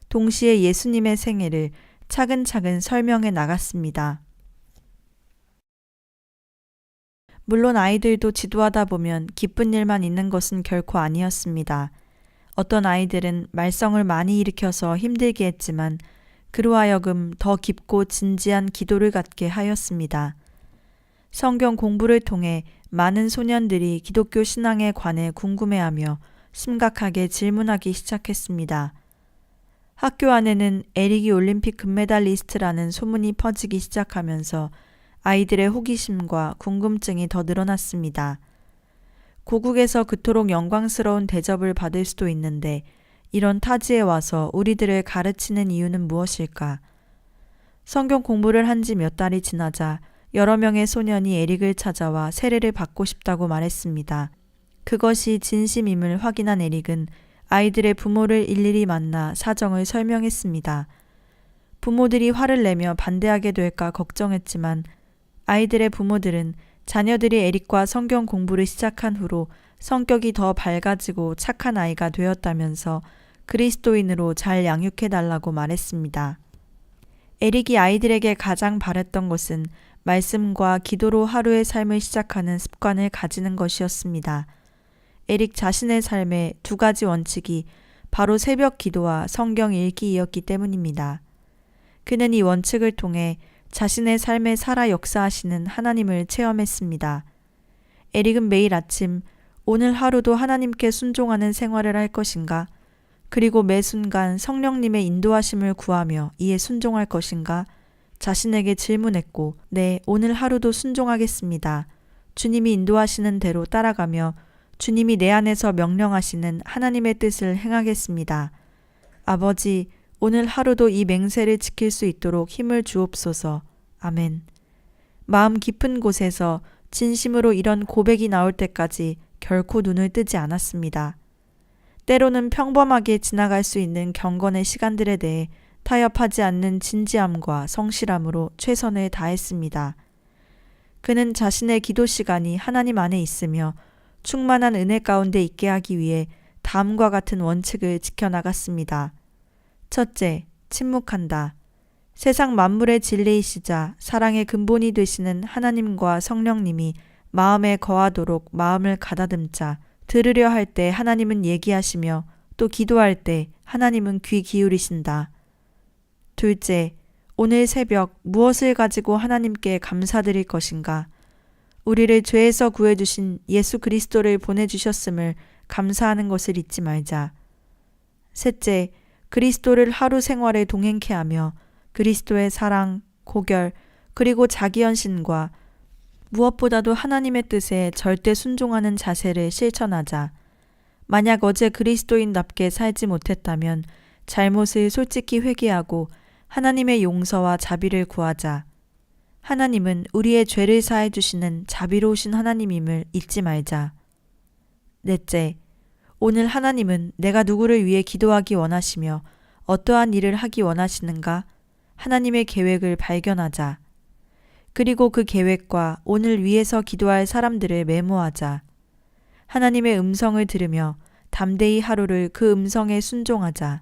S1: 동시에 예수님의 생애를 차근차근 설명해 나갔습니다. 물론 아이들도 지도하다 보면 기쁜 일만 있는 것은 결코 아니었습니다. 어떤 아이들은 말썽을 많이 일으켜서 힘들게 했지만 그로 하여금 더 깊고 진지한 기도를 갖게 하였습니다. 성경 공부를 통해 많은 소년들이 기독교 신앙에 관해 궁금해하며 심각하게 질문하기 시작했습니다. 학교 안에는 에릭이 올림픽 금메달리스트라는 소문이 퍼지기 시작하면서 아이들의 호기심과 궁금증이 더 늘어났습니다. 고국에서 그토록 영광스러운 대접을 받을 수도 있는데 이런 타지에 와서 우리들을 가르치는 이유는 무엇일까? 성경 공부를 한 지 몇 달이 지나자 여러 명의 소년이 에릭을 찾아와 세례를 받고 싶다고 말했습니다. 그것이 진심임을 확인한 에릭은 아이들의 부모를 일일이 만나 사정을 설명했습니다. 부모들이 화를 내며 반대하게 될까 걱정했지만 아이들의 부모들은 자녀들이 에릭과 성경 공부를 시작한 후로 성격이 더 밝아지고 착한 아이가 되었다면서 그리스도인으로 잘 양육해달라고 말했습니다. 에릭이 아이들에게 가장 바랬던 것은 말씀과 기도로 하루의 삶을 시작하는 습관을 가지는 것이었습니다. 에릭 자신의 삶의 두 가지 원칙이 바로 새벽 기도와 성경 읽기이었기 때문입니다. 그는 이 원칙을 통해 자신의 삶에 살아 역사하시는 하나님을 체험했습니다. 에릭은 매일 아침 오늘 하루도 하나님께 순종하는 생활을 할 것인가? 그리고 매 순간 성령님의 인도하심을 구하며 이에 순종할 것인가? 자신에게 질문했고, 네, 오늘 하루도 순종하겠습니다. 주님이 인도하시는 대로 따라가며 주님이 내 안에서 명령하시는 하나님의 뜻을 행하겠습니다. 아버지, 오늘 하루도 이 맹세를 지킬 수 있도록 힘을 주옵소서. 아멘. 마음 깊은 곳에서 진심으로 이런 고백이 나올 때까지 결코 눈을 뜨지 않았습니다. 때로는 평범하게 지나갈 수 있는 경건의 시간들에 대해 타협하지 않는 진지함과 성실함으로 최선을 다했습니다. 그는 자신의 기도 시간이 하나님 안에 있으며 충만한 은혜 가운데 있게 하기 위해 다음과 같은 원칙을 지켜나갔습니다. 첫째, 침묵한다. 세상 만물의 진리이시자 사랑의 근본이 되시는 하나님과 성령님이 마음에 거하도록 마음을 가다듬자. 들으려 할 때 하나님은 얘기하시며 또 기도할 때 하나님은 귀 기울이신다. 둘째, 오늘 새벽 무엇을 가지고 하나님께 감사드릴 것인가? 우리를 죄에서 구해주신 예수 그리스도를 보내주셨음을 감사하는 것을 잊지 말자. 셋째, 그리스도를 하루 생활에 동행케 하며 그리스도의 사랑, 고결, 그리고 자기헌신과 무엇보다도 하나님의 뜻에 절대 순종하는 자세를 실천하자. 만약 어제 그리스도인답게 살지 못했다면 잘못을 솔직히 회개하고 하나님의 용서와 자비를 구하자. 하나님은 우리의 죄를 사해 주시는 자비로우신 하나님임을 잊지 말자. 넷째, 오늘 하나님은 내가 누구를 위해 기도하기 원하시며 어떠한 일을 하기 원하시는가? 하나님의 계획을 발견하자. 그리고 그 계획과 오늘 위해서 기도할 사람들을 메모하자. 하나님의 음성을 들으며 담대히 하루를 그 음성에 순종하자.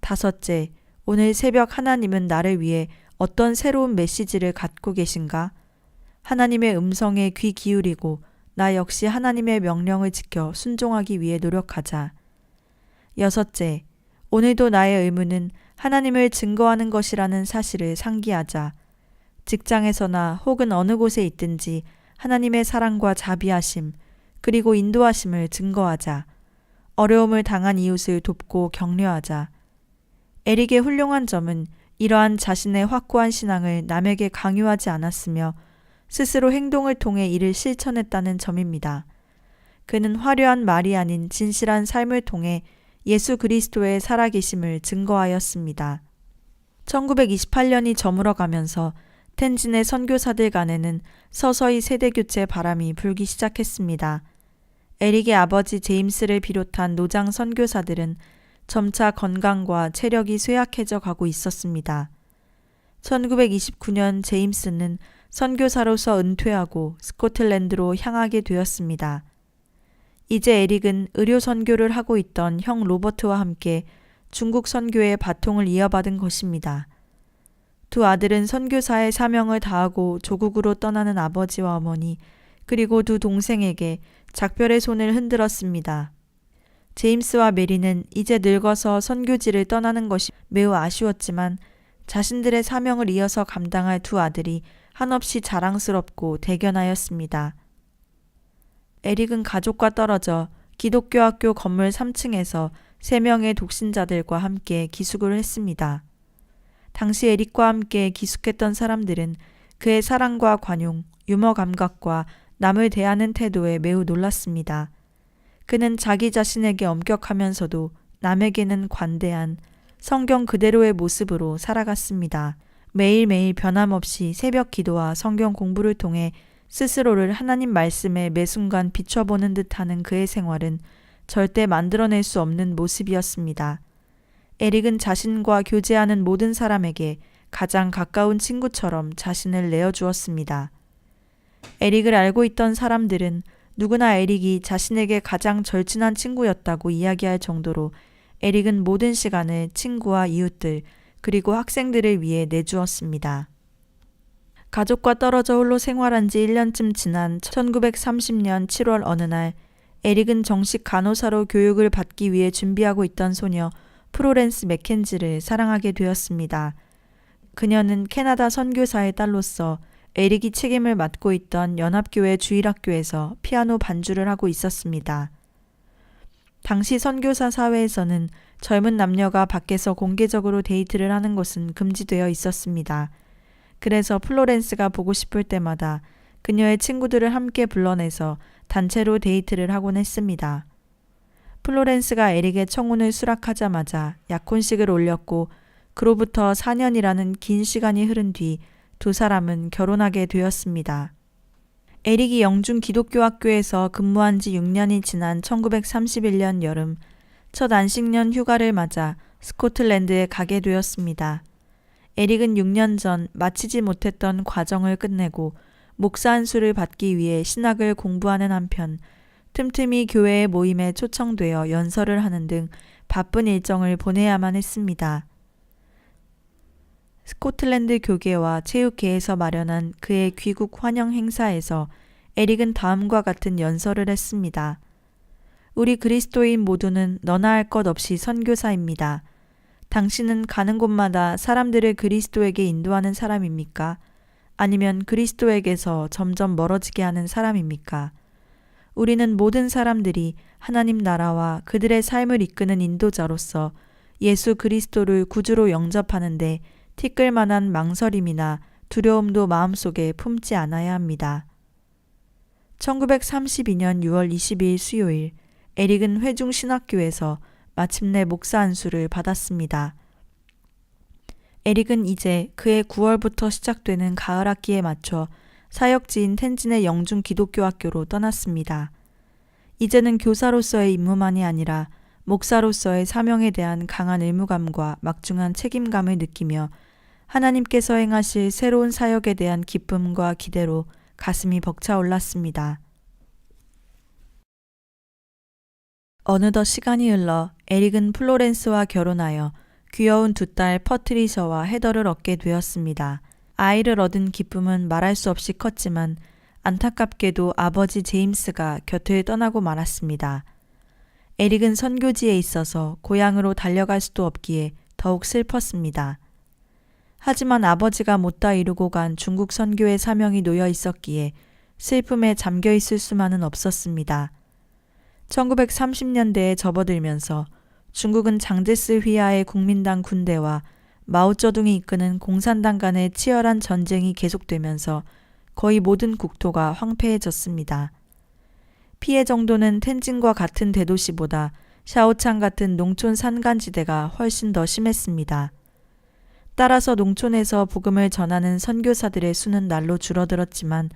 S1: 5째, 오늘 새벽 하나님은 나를 위해 어떤 새로운 메시지를 갖고 계신가? 하나님의 음성에 귀 기울이고 나 역시 하나님의 명령을 지켜 순종하기 위해 노력하자. 6째, 오늘도 나의 의무는 하나님을 증거하는 것이라는 사실을 상기하자. 직장에서나 혹은 어느 곳에 있든지 하나님의 사랑과 자비하심, 그리고 인도하심을 증거하자. 어려움을 당한 이웃을 돕고 격려하자. 에릭의 훌륭한 점은 이러한 자신의 확고한 신앙을 남에게 강요하지 않았으며 스스로 행동을 통해 이를 실천했다는 점입니다. 그는 화려한 말이 아닌 진실한 삶을 통해 예수 그리스도의 살아계심을 증거하였습니다. 1928년이 저물어가면서 텐진의 선교사들 간에는 서서히 세대교체 바람이 불기 시작했습니다. 에릭의 아버지 제임스를 비롯한 노장 선교사들은 점차 건강과 체력이 쇠약해져 가고 있었습니다. 1929년 제임스는 선교사로서 은퇴하고 스코틀랜드로 향하게 되었습니다. 이제 에릭은 의료 선교를 하고 있던 형 로버트와 함께 중국 선교의 바통을 이어받은 것입니다. 두 아들은 선교사의 사명을 다하고 조국으로 떠나는 아버지와 어머니, 그리고 두 동생에게 작별의 손을 흔들었습니다. 제임스와 메리는 이제 늙어서 선교지를 떠나는 것이 매우 아쉬웠지만 자신들의 사명을 이어서 감당할 두 아들이 한없이 자랑스럽고 대견하였습니다. 에릭은 가족과 떨어져 기독교 학교 건물 3층에서 3명의 독신자들과 함께 기숙을 했습니다. 당시 에릭과 함께 기숙했던 사람들은 그의 사랑과 관용, 유머 감각과 남을 대하는 태도에 매우 놀랐습니다. 그는 자기 자신에게 엄격하면서도 남에게는 관대한 성경 그대로의 모습으로 살아갔습니다. 매일매일 변함없이 새벽 기도와 성경 공부를 통해 스스로를 하나님 말씀에 매 순간 비춰보는 듯하는 그의 생활은 절대 만들어낼 수 없는 모습이었습니다. 에릭은 자신과 교제하는 모든 사람에게 가장 가까운 친구처럼 자신을 내어주었습니다. 에릭을 알고 있던 사람들은 누구나 에릭이 자신에게 가장 절친한 친구였다고 이야기할 정도로 에릭은 모든 시간을 친구와 이웃들 그리고 학생들을 위해 내주었습니다. 가족과 떨어져 홀로 생활한 지 1년쯤 지난 1930년 7월 어느 날 에릭은 정식 간호사로 교육을 받기 위해 준비하고 있던 소녀 프로렌스 맥켄지를 사랑하게 되었습니다. 그녀는 캐나다 선교사의 딸로서 에릭이 책임을 맡고 있던 연합교회 주일학교에서 피아노 반주를 하고 있었습니다. 당시 선교사 사회에서는 젊은 남녀가 밖에서 공개적으로 데이트를 하는 것은 금지되어 있었습니다. 그래서 플로렌스가 보고 싶을 때마다 그녀의 친구들을 함께 불러내서 단체로 데이트를 하곤 했습니다. 플로렌스가 에릭의 청혼을 수락하자마자 약혼식을 올렸고 그로부터 4년이라는 긴 시간이 흐른 뒤 두 사람은 결혼하게 되었습니다. 에릭이 영중 기독교 학교에서 근무한 지 6년이 지난 1931년 여름 첫 안식년 휴가를 맞아 스코틀랜드에 가게 되었습니다. 에릭은 6년 전 마치지 못했던 과정을 끝내고 목사 안수를 받기 위해 신학을 공부하는 한편 틈틈이 교회의 모임에 초청되어 연설을 하는 등 바쁜 일정을 보내야만 했습니다. 스코틀랜드 교계와 체육계에서 마련한 그의 귀국 환영 행사에서 에릭은 다음과 같은 연설을 했습니다. 우리 그리스도인 모두는 너나 할 것 없이 선교사입니다. 당신은 가는 곳마다 사람들을 그리스도에게 인도하는 사람입니까? 아니면 그리스도에게서 점점 멀어지게 하는 사람입니까? 우리는 모든 사람들이 하나님 나라와 그들의 삶을 이끄는 인도자로서 예수 그리스도를 구주로 영접하는데 티끌만한 망설임이나 두려움도 마음속에 품지 않아야 합니다. 1932년 6월 22일 수요일 에릭은 회중신학교에서 마침내 목사 안수를 받았습니다. 에릭은 이제 그의 9월부터 시작되는 가을 학기에 맞춰 사역지인 텐진의 영중 기독교 학교로 떠났습니다. 이제는 교사로서의 임무만이 아니라 목사로서의 사명에 대한 강한 의무감과 막중한 책임감을 느끼며 하나님께서 행하실 새로운 사역에 대한 기쁨과 기대로 가슴이 벅차올랐습니다. 어느덧 시간이 흘러 에릭은 플로렌스와 결혼하여 귀여운 두 딸 퍼트리셔와 헤더를 얻게 되었습니다. 아이를 얻은 기쁨은 말할 수 없이 컸지만 안타깝게도 아버지 제임스가 곁을 떠나고 말았습니다. 에릭은 선교지에 있어서 고향으로 달려갈 수도 없기에 더욱 슬펐습니다. 하지만 아버지가 못다 이루고 간 중국 선교의 사명이 놓여 있었기에 슬픔에 잠겨 있을 수만은 없었습니다. 1930년대에 접어들면서 중국은 장제스 휘하의 국민당 군대와 마오쩌둥이 이끄는 공산당 간의 치열한 전쟁이 계속되면서 거의 모든 국토가 황폐해졌습니다. 피해 정도는 텐진과 같은 대도시보다 샤오창 같은 농촌 산간지대가 훨씬 더 심했습니다. 따라서 농촌에서 복음을 전하는 선교사들의 수는 날로 줄어들었지만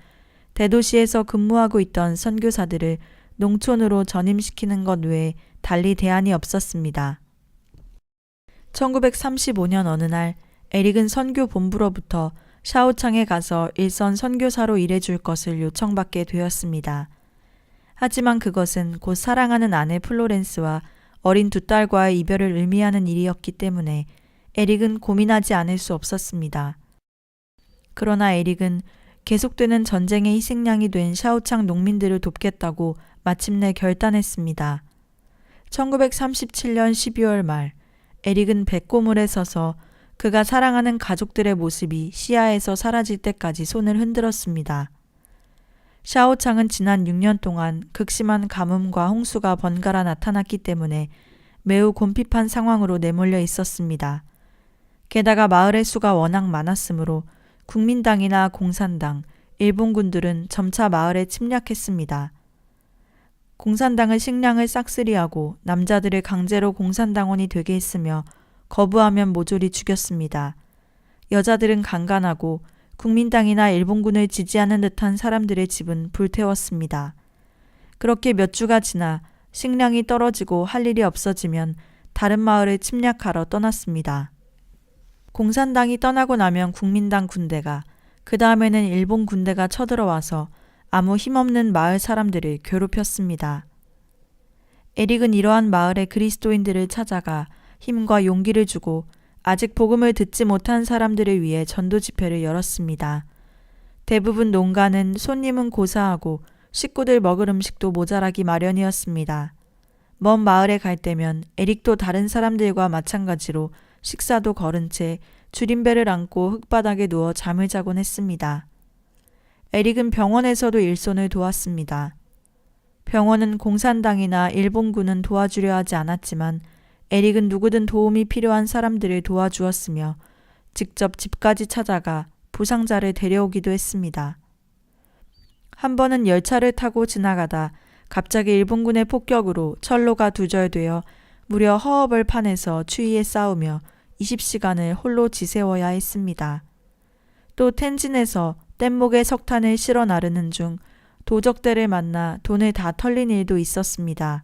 S1: 대도시에서 근무하고 있던 선교사들을 농촌으로 전임시키는 것 외에 달리 대안이 없었습니다. 1935년 어느 날 에릭은 선교 본부로부터 샤오창에 가서 일선 선교사로 일해줄 것을 요청받게 되었습니다. 하지만 그것은 곧 사랑하는 아내 플로렌스와 어린 두 딸과의 이별을 의미하는 일이었기 때문에 에릭은 고민하지 않을 수 없었습니다. 그러나 에릭은 계속되는 전쟁의 희생양이 된 샤오창 농민들을 돕겠다고 마침내 결단했습니다. 1937년 12월 말 에릭은 백고물에 서서 그가 사랑하는 가족들의 모습이 시야에서 사라질 때까지 손을 흔들었습니다. 샤오창은 지난 6년 동안 극심한 가뭄과 홍수가 번갈아 나타났기 때문에 매우 곤핍한 상황으로 내몰려 있었습니다. 게다가 마을의 수가 워낙 많았으므로 국민당이나 공산당, 일본군들은 점차 마을에 침략했습니다. 공산당은 식량을 싹쓸이하고 남자들을 강제로 공산당원이 되게 했으며 거부하면 모조리 죽였습니다. 여자들은 강간하고 국민당이나 일본군을 지지하는 듯한 사람들의 집은 불태웠습니다. 그렇게 몇 주가 지나 식량이 떨어지고 할 일이 없어지면 다른 마을을 침략하러 떠났습니다. 공산당이 떠나고 나면 국민당 군대가, 그 다음에는 일본 군대가 쳐들어와서 아무 힘없는 마을 사람들을 괴롭혔습니다. 에릭은 이러한 마을의 그리스도인들을 찾아가 힘과 용기를 주고 아직 복음을 듣지 못한 사람들을 위해 전도 집회를 열었습니다. 대부분 농가는 손님은 고사하고 식구들 먹을 음식도 모자라기 마련이었습니다. 먼 마을에 갈 때면 에릭도 다른 사람들과 마찬가지로 식사도 거른 채 줄임배를 안고 흙바닥에 누워 잠을 자곤 했습니다. 에릭은 병원에서도 일손을 도왔습니다. 병원은 공산당이나 일본군은 도와주려 하지 않았지만 에릭은 누구든 도움이 필요한 사람들을 도와주었으며 직접 집까지 찾아가 부상자를 데려오기도 했습니다. 한 번은 열차를 타고 지나가다 갑자기 일본군의 폭격으로 철로가 두절되어 무려 허허벌판에서 추위에 싸우며 20시간을 홀로 지새워야 했습니다. 또 텐진에서 뗏목에 석탄을 실어 나르는 중 도적들을 만나 돈을 다 털린 일도 있었습니다.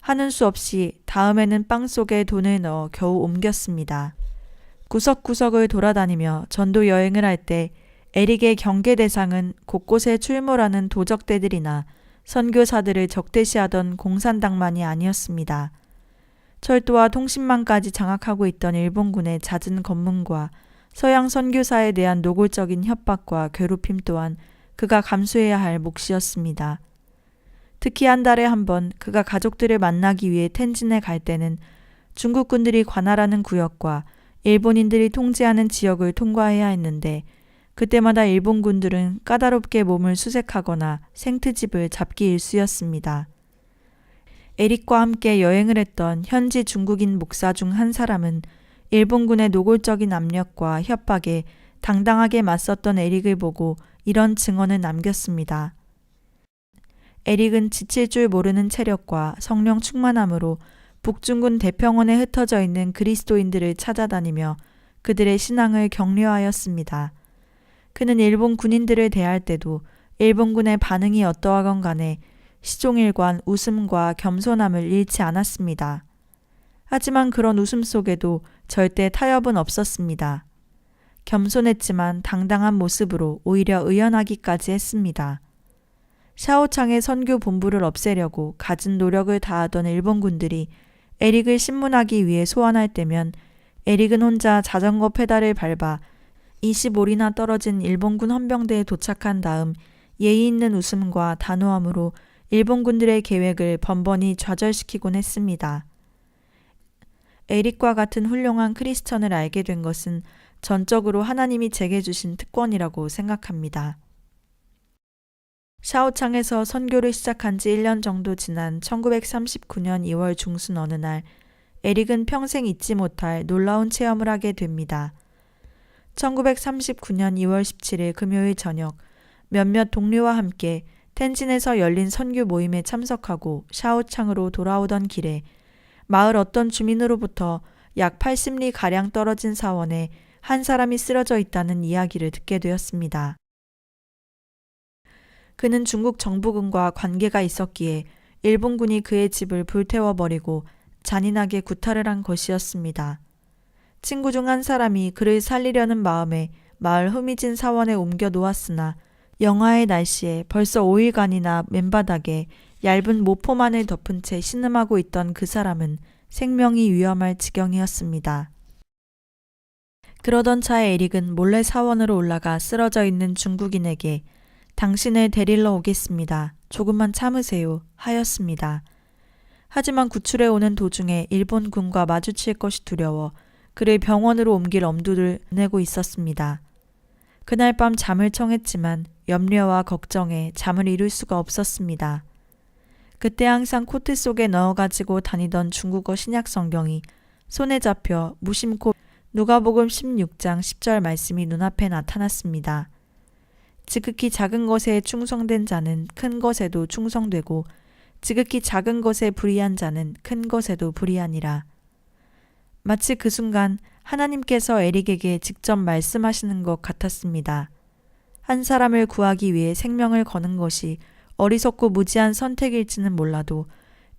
S1: 하는 수 없이 다음에는 빵 속에 돈을 넣어 겨우 옮겼습니다. 구석구석을 돌아다니며 전도 여행을 할 때 에릭의 경계 대상은 곳곳에 출몰하는 도적대들이나 선교사들을 적대시하던 공산당만이 아니었습니다. 철도와 통신망까지 장악하고 있던 일본군의 잦은 검문과 서양 선교사에 대한 노골적인 협박과 괴롭힘 또한 그가 감수해야 할 몫이었습니다. 특히 한 달에 한 번 그가 가족들을 만나기 위해 텐진에 갈 때는 중국군들이 관할하는 구역과 일본인들이 통제하는 지역을 통과해야 했는데 그때마다 일본군들은 까다롭게 몸을 수색하거나 생트집을 잡기 일쑤였습니다. 에릭과 함께 여행을 했던 현지 중국인 목사 중 한 사람은 일본군의 노골적인 압력과 협박에 당당하게 맞섰던 에릭을 보고 이런 증언을 남겼습니다. 에릭은 지칠 줄 모르는 체력과 성령 충만함으로 북중군 대평원에 흩어져 있는 그리스도인들을 찾아다니며 그들의 신앙을 격려하였습니다. 그는 일본 군인들을 대할 때도 일본군의 반응이 어떠하건 간에 시종일관 웃음과 겸손함을 잃지 않았습니다. 하지만 그런 웃음 속에도 절대 타협은 없었습니다. 겸손했지만 당당한 모습으로 오히려 의연하기까지 했습니다. 샤오창의 선교 본부를 없애려고 갖은 노력을 다하던 일본군들이 에릭을 신문하기 위해 소환할 때면 에릭은 혼자 자전거 페달을 밟아 25리나 떨어진 일본군 헌병대에 도착한 다음 예의 있는 웃음과 단호함으로 일본군들의 계획을 번번이 좌절시키곤 했습니다. 에릭과 같은 훌륭한 크리스천을 알게 된 것은 전적으로 하나님이 제게 주신 특권이라고 생각합니다. 샤오창에서 선교를 시작한 지 1년 정도 지난 1939년 2월 중순 어느 날 에릭은 평생 잊지 못할 놀라운 체험을 하게 됩니다. 1939년 2월 17일 금요일 저녁 몇몇 동료와 함께 텐진에서 열린 선교 모임에 참석하고 샤오창으로 돌아오던 길에 마을 어떤 주민으로부터 약 80리 가량 떨어진 사원에 한 사람이 쓰러져 있다는 이야기를 듣게 되었습니다. 그는 중국 정부군과 관계가 있었기에 일본군이 그의 집을 불태워버리고 잔인하게 구타를 한 것이었습니다. 친구 중 한 사람이 그를 살리려는 마음에 마을 흐미진 사원에 옮겨 놓았으나 영하의 날씨에 벌써 5일간이나 맨바닥에 얇은 모포만을 덮은 채 신음하고 있던 그 사람은 생명이 위험할 지경이었습니다. 그러던 차에 에릭은 몰래 사원으로 올라가 쓰러져 있는 중국인에게 당신을 데리러 오겠습니다. 조금만 참으세요. 하였습니다. 하지만 구출해 오는 도중에 일본군과 마주칠 것이 두려워 그를 병원으로 옮길 엄두를 내고 있었습니다. 그날 밤 잠을 청했지만 염려와 걱정에 잠을 이룰 수가 없었습니다. 그때 항상 코트 속에 넣어가지고 다니던 중국어 신약 성경이 손에 잡혀 무심코 누가복음 16장 10절 말씀이 눈앞에 나타났습니다. 지극히 작은 것에 충성된 자는 큰 것에도 충성되고 지극히 작은 것에 불의한 자는 큰 것에도 불의하니라. 마치 그 순간 하나님께서 에릭에게 직접 말씀하시는 것 같았습니다. 한 사람을 구하기 위해 생명을 거는 것이 어리석고 무지한 선택일지는 몰라도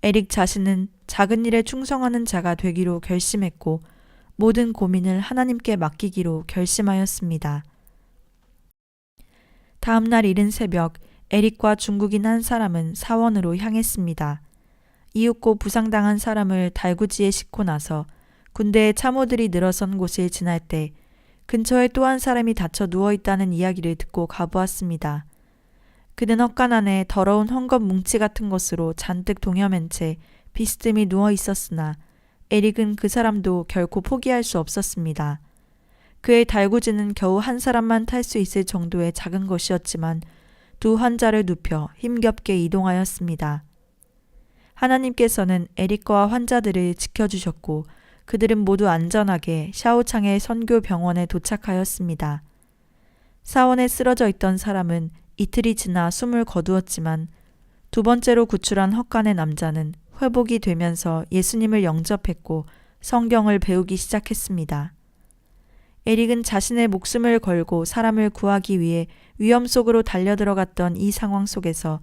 S1: 에릭 자신은 작은 일에 충성하는 자가 되기로 결심했고 모든 고민을 하나님께 맡기기로 결심하였습니다. 다음 날 이른 새벽 에릭과 중국인 한 사람은 사원으로 향했습니다. 이윽고 부상당한 사람을 달구지에 싣고 나서 군대의 참호들이 늘어선 곳을 지날 때 근처에 또 한 사람이 다쳐 누워있다는 이야기를 듣고 가보았습니다. 그는 헛간 안에 더러운 헝겊 뭉치 같은 것으로 잔뜩 동여맨 채 비스듬히 누워 있었으나 에릭은 그 사람도 결코 포기할 수 없었습니다. 그의 달구지는 겨우 한 사람만 탈 수 있을 정도의 작은 것이었지만 두 환자를 눕혀 힘겹게 이동하였습니다. 하나님께서는 에릭과 환자들을 지켜주셨고 그들은 모두 안전하게 샤오창의 선교 병원에 도착하였습니다. 사원에 쓰러져 있던 사람은 이틀이 지나 숨을 거두었지만 두 번째로 구출한 헛간의 남자는 회복이 되면서 예수님을 영접했고 성경을 배우기 시작했습니다. 에릭은 자신의 목숨을 걸고 사람을 구하기 위해 위험 속으로 달려들어갔던 이 상황 속에서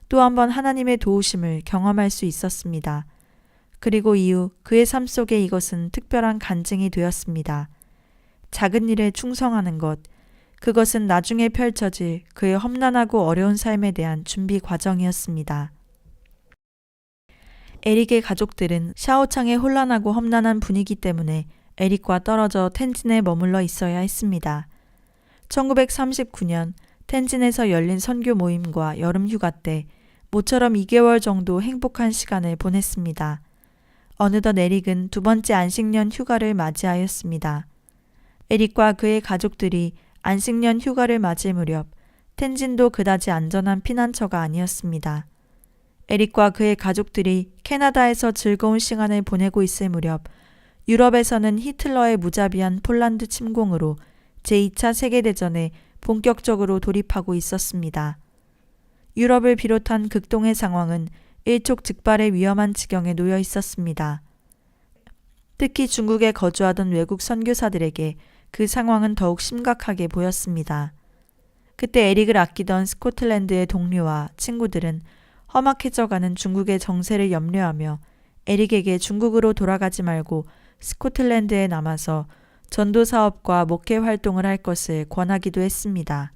S1: 또 한 번 하나님의 도우심을 경험할 수 있었습니다. 그리고 이후 그의 삶 속에 이것은 특별한 간증이 되었습니다. 작은 일에 충성하는 것, 그것은 나중에 펼쳐질 그의 험난하고 어려운 삶에 대한 준비 과정이었습니다. 에릭의 가족들은 샤오창의 혼란하고 험난한 분위기 때문에 에릭과 떨어져 텐진에 머물러 있어야 했습니다. 1939년 텐진에서 열린 선교 모임과 여름 휴가 때 모처럼 2개월 정도 행복한 시간을 보냈습니다. 어느덧 에릭은 두 번째 안식년 휴가를 맞이하였습니다. 에릭과 그의 가족들이 안식년 휴가를 맞을 무렵 텐진도 그다지 안전한 피난처가 아니었습니다. 에릭과 그의 가족들이 캐나다에서 즐거운 시간을 보내고 있을 무렵 유럽에서는 히틀러의 무자비한 폴란드 침공으로 제2차 세계대전에 본격적으로 돌입하고 있었습니다. 유럽을 비롯한 극동의 상황은 일촉즉발의 위험한 지경에 놓여 있었습니다. 특히 중국에 거주하던 외국 선교사들에게 그 상황은 더욱 심각하게 보였습니다. 그때 에릭을 아끼던 스코틀랜드의 동료와 친구들은 험악해져가는 중국의 정세를 염려하며 에릭에게 중국으로 돌아가지 말고 스코틀랜드에 남아서 전도 사업과 목회 활동을 할 것을 권하기도 했습니다.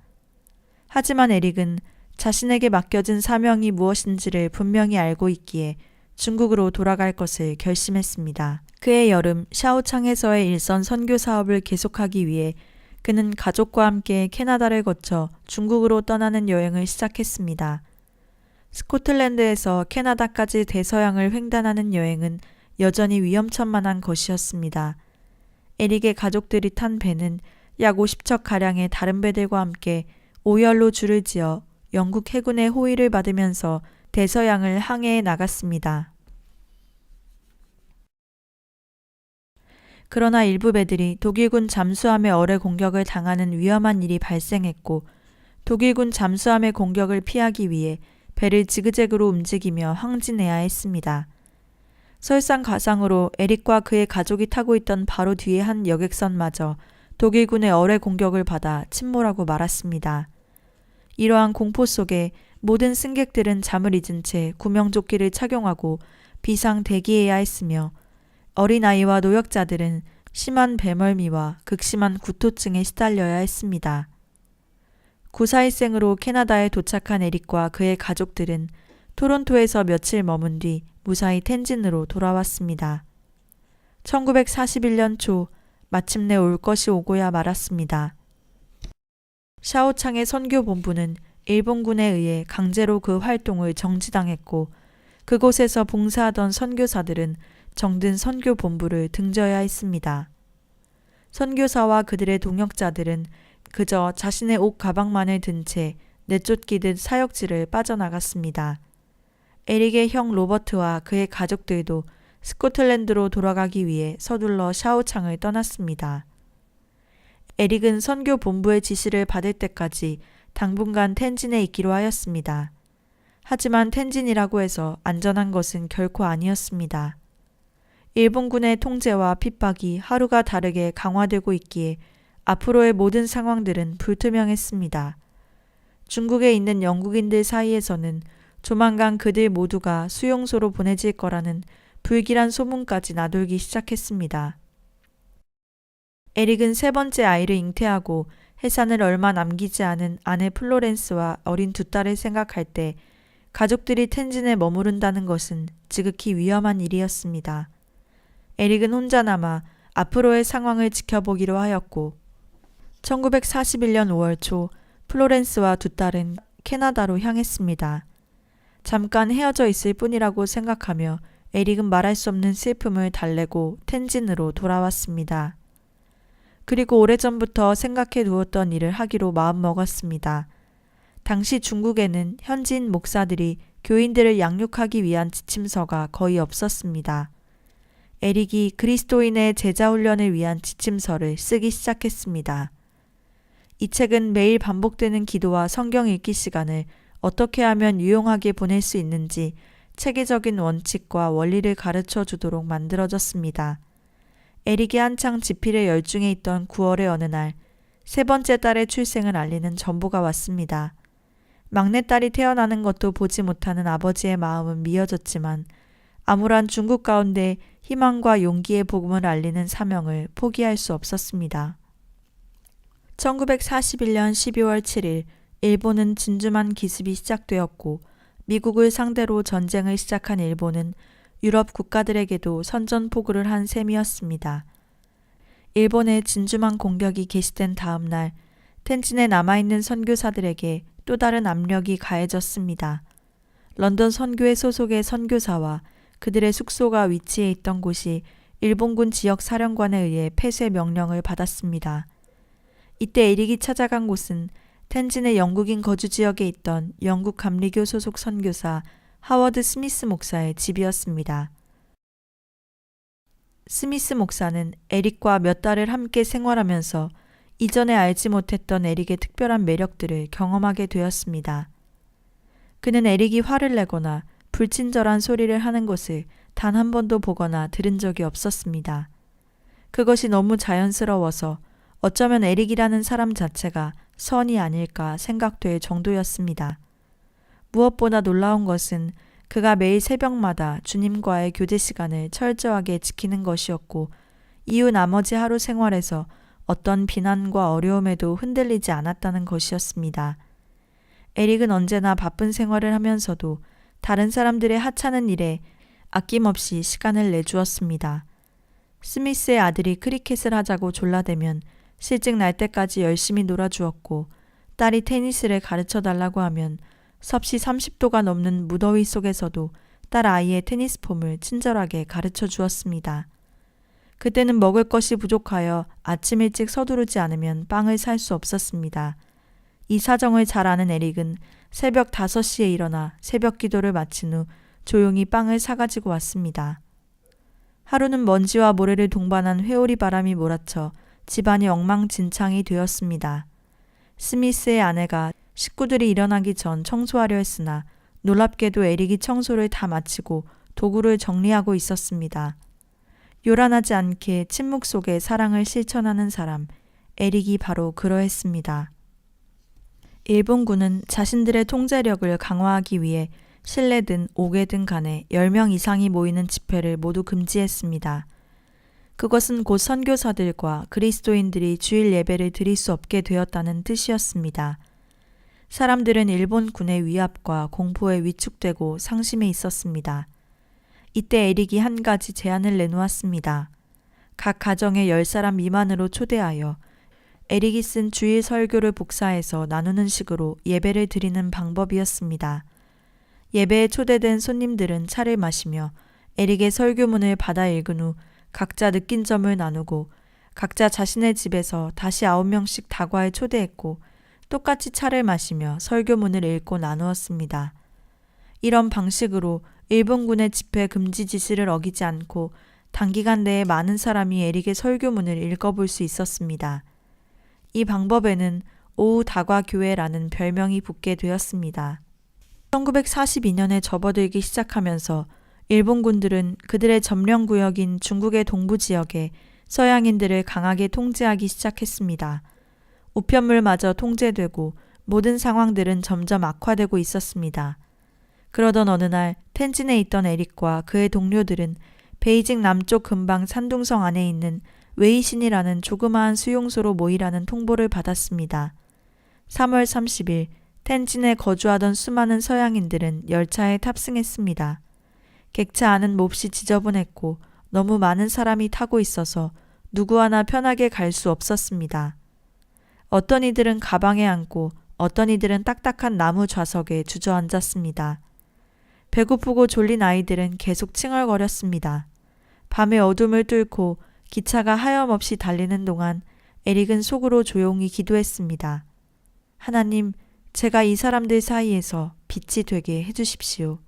S1: 하지만 에릭은 자신에게 맡겨진 사명이 무엇인지를 분명히 알고 있기에 중국으로 돌아갈 것을 결심했습니다. 그해 여름 샤오창에서의 일선 선교 사업을 계속하기 위해 그는 가족과 함께 캐나다를 거쳐 중국으로 떠나는 여행을 시작했습니다. 스코틀랜드에서 캐나다까지 대서양을 횡단하는 여행은 여전히 위험천만한 것이었습니다. 에릭의 가족들이 탄 배는 약 50척가량의 다른 배들과 함께 오열로 줄을 지어 영국 해군의 호위를 받으면서 대서양을 항해해 나갔습니다. 그러나 일부 배들이 독일군 잠수함의 어뢰 공격을 당하는 위험한 일이 발생했고 독일군 잠수함의 공격을 피하기 위해 배를 지그재그로 움직이며 항진해야 했습니다. 설상가상으로 에릭과 그의 가족이 타고 있던 바로 뒤에 한 여객선마저 독일군의 어뢰 공격을 받아 침몰하고 말았습니다. 이러한 공포 속에 모든 승객들은 잠을 잊은 채 구명조끼를 착용하고 비상 대기해야 했으며 어린아이와 노약자들은 심한 배멀미와 극심한 구토증에 시달려야 했습니다. 구사일생으로 캐나다에 도착한 에릭과 그의 가족들은 토론토에서 며칠 머문 뒤 무사히 텐진으로 돌아왔습니다. 1941년 초 마침내 올 것이 오고야 말았습니다. 샤오창의 선교본부는 일본군에 의해 강제로 그 활동을 정지당했고 그곳에서 봉사하던 선교사들은 정든 선교본부를 등져야 했습니다. 선교사와 그들의 동역자들은 그저 자신의 옷 가방만을 든 채 내쫓기듯 사역지를 빠져나갔습니다. 에릭의 형 로버트와 그의 가족들도 스코틀랜드로 돌아가기 위해 서둘러 샤오창을 떠났습니다. 에릭은 선교 본부의 지시를 받을 때까지 당분간 텐진에 있기로 하였습니다. 하지만 텐진이라고 해서 안전한 것은 결코 아니었습니다. 일본군의 통제와 핍박이 하루가 다르게 강화되고 있기에 앞으로의 모든 상황들은 불투명했습니다. 중국에 있는 영국인들 사이에서는 조만간 그들 모두가 수용소로 보내질 거라는 불길한 소문까지 나돌기 시작했습니다. 에릭은 세 번째 아이를 잉태하고 해산을 얼마 남기지 않은 아내 플로렌스와 어린 두 딸을 생각할 때 가족들이 텐진에 머무른다는 것은 지극히 위험한 일이었습니다. 에릭은 혼자 남아 앞으로의 상황을 지켜보기로 하였고 1941년 5월 초 플로렌스와 두 딸은 캐나다로 향했습니다. 잠깐 헤어져 있을 뿐이라고 생각하며 에릭은 말할 수 없는 슬픔을 달래고 텐진으로 돌아왔습니다. 그리고 오래전부터 생각해 두었던 일을 하기로 마음먹었습니다. 당시 중국에는 현지인 목사들이 교인들을 양육하기 위한 지침서가 거의 없었습니다. 에릭이 그리스도인의 제자훈련을 위한 지침서를 쓰기 시작했습니다. 이 책은 매일 반복되는 기도와 성경 읽기 시간을 어떻게 하면 유용하게 보낼 수 있는지 체계적인 원칙과 원리를 가르쳐 주도록 만들어졌습니다. 에릭이 한창 집필에 열중해 있던 9월의 어느 날, 세 번째 딸의 출생을 알리는 전보가 왔습니다. 막내딸이 태어나는 것도 보지 못하는 아버지의 마음은 미어졌지만 암울한 중국 가운데 희망과 용기의 복음을 알리는 사명을 포기할 수 없었습니다. 1941년 12월 7일 일본은 진주만 기습이 시작되었고 미국을 상대로 전쟁을 시작한 일본은 유럽 국가들에게도 선전포고를 한 셈이었습니다. 일본의 진주만 공격이 개시된 다음 날 텐진에 남아있는 선교사들에게 또 다른 압력이 가해졌습니다. 런던 선교회 소속의 선교사와 그들의 숙소가 위치해 있던 곳이 일본군 지역 사령관에 의해 폐쇄 명령을 받았습니다. 이때 에릭이 찾아간 곳은 텐진의 영국인 거주 지역에 있던 영국 감리교 소속 선교사 하워드 스미스 목사의 집이었습니다. 스미스 목사는 에릭과 몇 달을 함께 생활하면서 이전에 알지 못했던 에릭의 특별한 매력들을 경험하게 되었습니다. 그는 에릭이 화를 내거나 불친절한 소리를 하는 것을 단 한 번도 보거나 들은 적이 없었습니다. 그것이 너무 자연스러워서 어쩌면 에릭이라는 사람 자체가 선이 아닐까 생각될 정도였습니다. 무엇보다 놀라운 것은 그가 매일 새벽마다 주님과의 교제 시간을 철저하게 지키는 것이었고 이후 나머지 하루 생활에서 어떤 비난과 어려움에도 흔들리지 않았다는 것이었습니다. 에릭은 언제나 바쁜 생활을 하면서도 다른 사람들의 하찮은 일에 아낌없이 시간을 내주었습니다. 스미스의 아들이 크리켓을 하자고 졸라대면 실직 날 때까지 열심히 놀아주었고, 딸이 테니스를 가르쳐 달라고 하면 섭씨 30도가 넘는 무더위 속에서도 딸 아이의 테니스 폼을 친절하게 가르쳐 주었습니다. 그때는 먹을 것이 부족하여 아침 일찍 서두르지 않으면 빵을 살 수 없었습니다. 이 사정을 잘 아는 에릭은 새벽 5시에 일어나 새벽 기도를 마친 후 조용히 빵을 사가지고 왔습니다. 하루는 먼지와 모래를 동반한 회오리 바람이 몰아쳐 집안이 엉망진창이 되었습니다. 스미스의 아내가 식구들이 일어나기 전 청소하려 했으나 놀랍게도 에릭이 청소를 다 마치고 도구를 정리하고 있었습니다. 요란하지 않게 침묵 속에 사랑을 실천하는 사람, 에릭이 바로 그러했습니다. 일본군은 자신들의 통제력을 강화하기 위해 실내든 옥외든 간에 10명 이상이 모이는 집회를 모두 금지했습니다. 그것은 곧 선교사들과 그리스도인들이 주일 예배를 드릴 수 없게 되었다는 뜻이었습니다. 사람들은 일본 군의 위압과 공포에 위축되고 상심해 있었습니다. 이때 에릭이 한 가지 제안을 내놓았습니다. 각 가정에 10사람 미만으로 초대하여 에릭이 쓴 주일 설교를 복사해서 나누는 식으로 예배를 드리는 방법이었습니다. 예배에 초대된 손님들은 차를 마시며 에릭의 설교문을 받아 읽은 후 각자 느낀 점을 나누고 각자 자신의 집에서 다시 9명씩 다과에 초대했고 똑같이 차를 마시며 설교문을 읽고 나누었습니다. 이런 방식으로 일본군의 집회 금지 지시를 어기지 않고 단기간 내에 많은 사람이 에릭의 설교문을 읽어볼 수 있었습니다. 이 방법에는 오후 다과 교회라는 별명이 붙게 되었습니다. 1942년에 접어들기 시작하면서 일본군들은 그들의 점령구역인 중국의 동부 지역에 서양인들을 강하게 통제하기 시작했습니다. 우편물마저 통제되고 모든 상황들은 점점 악화되고 있었습니다. 그러던 어느 날 텐진에 있던 에릭과 그의 동료들은 베이징 남쪽 근방 산둥성 안에 있는 웨이신이라는 조그마한 수용소로 모이라는 통보를 받았습니다. 3월 30일 텐진에 거주하던 수많은 서양인들은 열차에 탑승했습니다. 객차 안은 몹시 지저분했고 너무 많은 사람이 타고 있어서 누구 하나 편하게 갈 수 없었습니다. 어떤 이들은 가방에 앉고 어떤 이들은 딱딱한 나무 좌석에 주저앉았습니다. 배고프고 졸린 아이들은 계속 칭얼거렸습니다. 밤의 어둠을 뚫고 기차가 하염없이 달리는 동안 에릭은 속으로 조용히 기도했습니다. 하나님, 제가 이 사람들 사이에서 빛이 되게 해주십시오.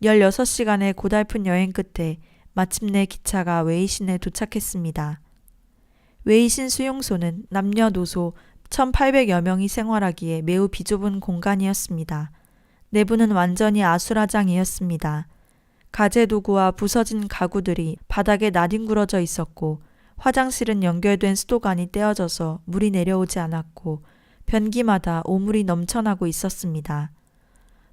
S1: 16시간의 고달픈 여행 끝에 마침내 기차가 웨이신에 도착했습니다. 웨이신 수용소는 남녀노소 1,800여 명이 생활하기에 매우 비좁은 공간이었습니다. 내부는 완전히 아수라장이었습니다. 가재도구와 부서진 가구들이 바닥에 나뒹굴어져 있었고 화장실은 연결된 수도관이 떼어져서 물이 내려오지 않았고 변기마다 오물이 넘쳐나고 있었습니다.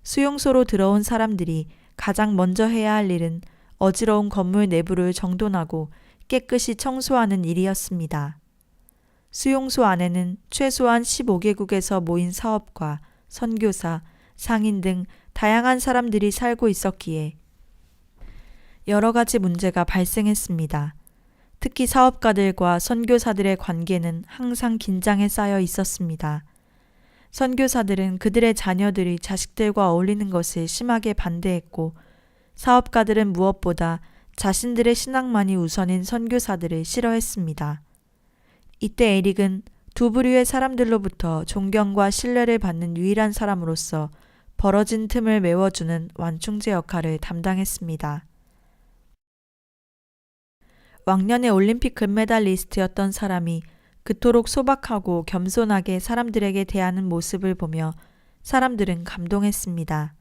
S1: 수용소로 들어온 사람들이 가장 먼저 해야 할 일은 어지러운 건물 내부를 정돈하고 깨끗이 청소하는 일이었습니다. 수용소 안에는 최소한 15개국에서 모인 사업가, 선교사, 상인 등 다양한 사람들이 살고 있었기에 여러 가지 문제가 발생했습니다. 특히 사업가들과 선교사들의 관계는 항상 긴장에 쌓여 있었습니다. 선교사들은 그들의 자녀들이 자식들과 어울리는 것을 심하게 반대했고 사업가들은 무엇보다 자신들의 신앙만이 우선인 선교사들을 싫어했습니다. 이때 에릭은 두 부류의 사람들로부터 존경과 신뢰를 받는 유일한 사람으로서 벌어진 틈을 메워주는 완충제 역할을 담당했습니다. 왕년의 올림픽 금메달리스트였던 사람이 그토록 소박하고 겸손하게 사람들에게 대하는 모습을 보며 사람들은 감동했습니다.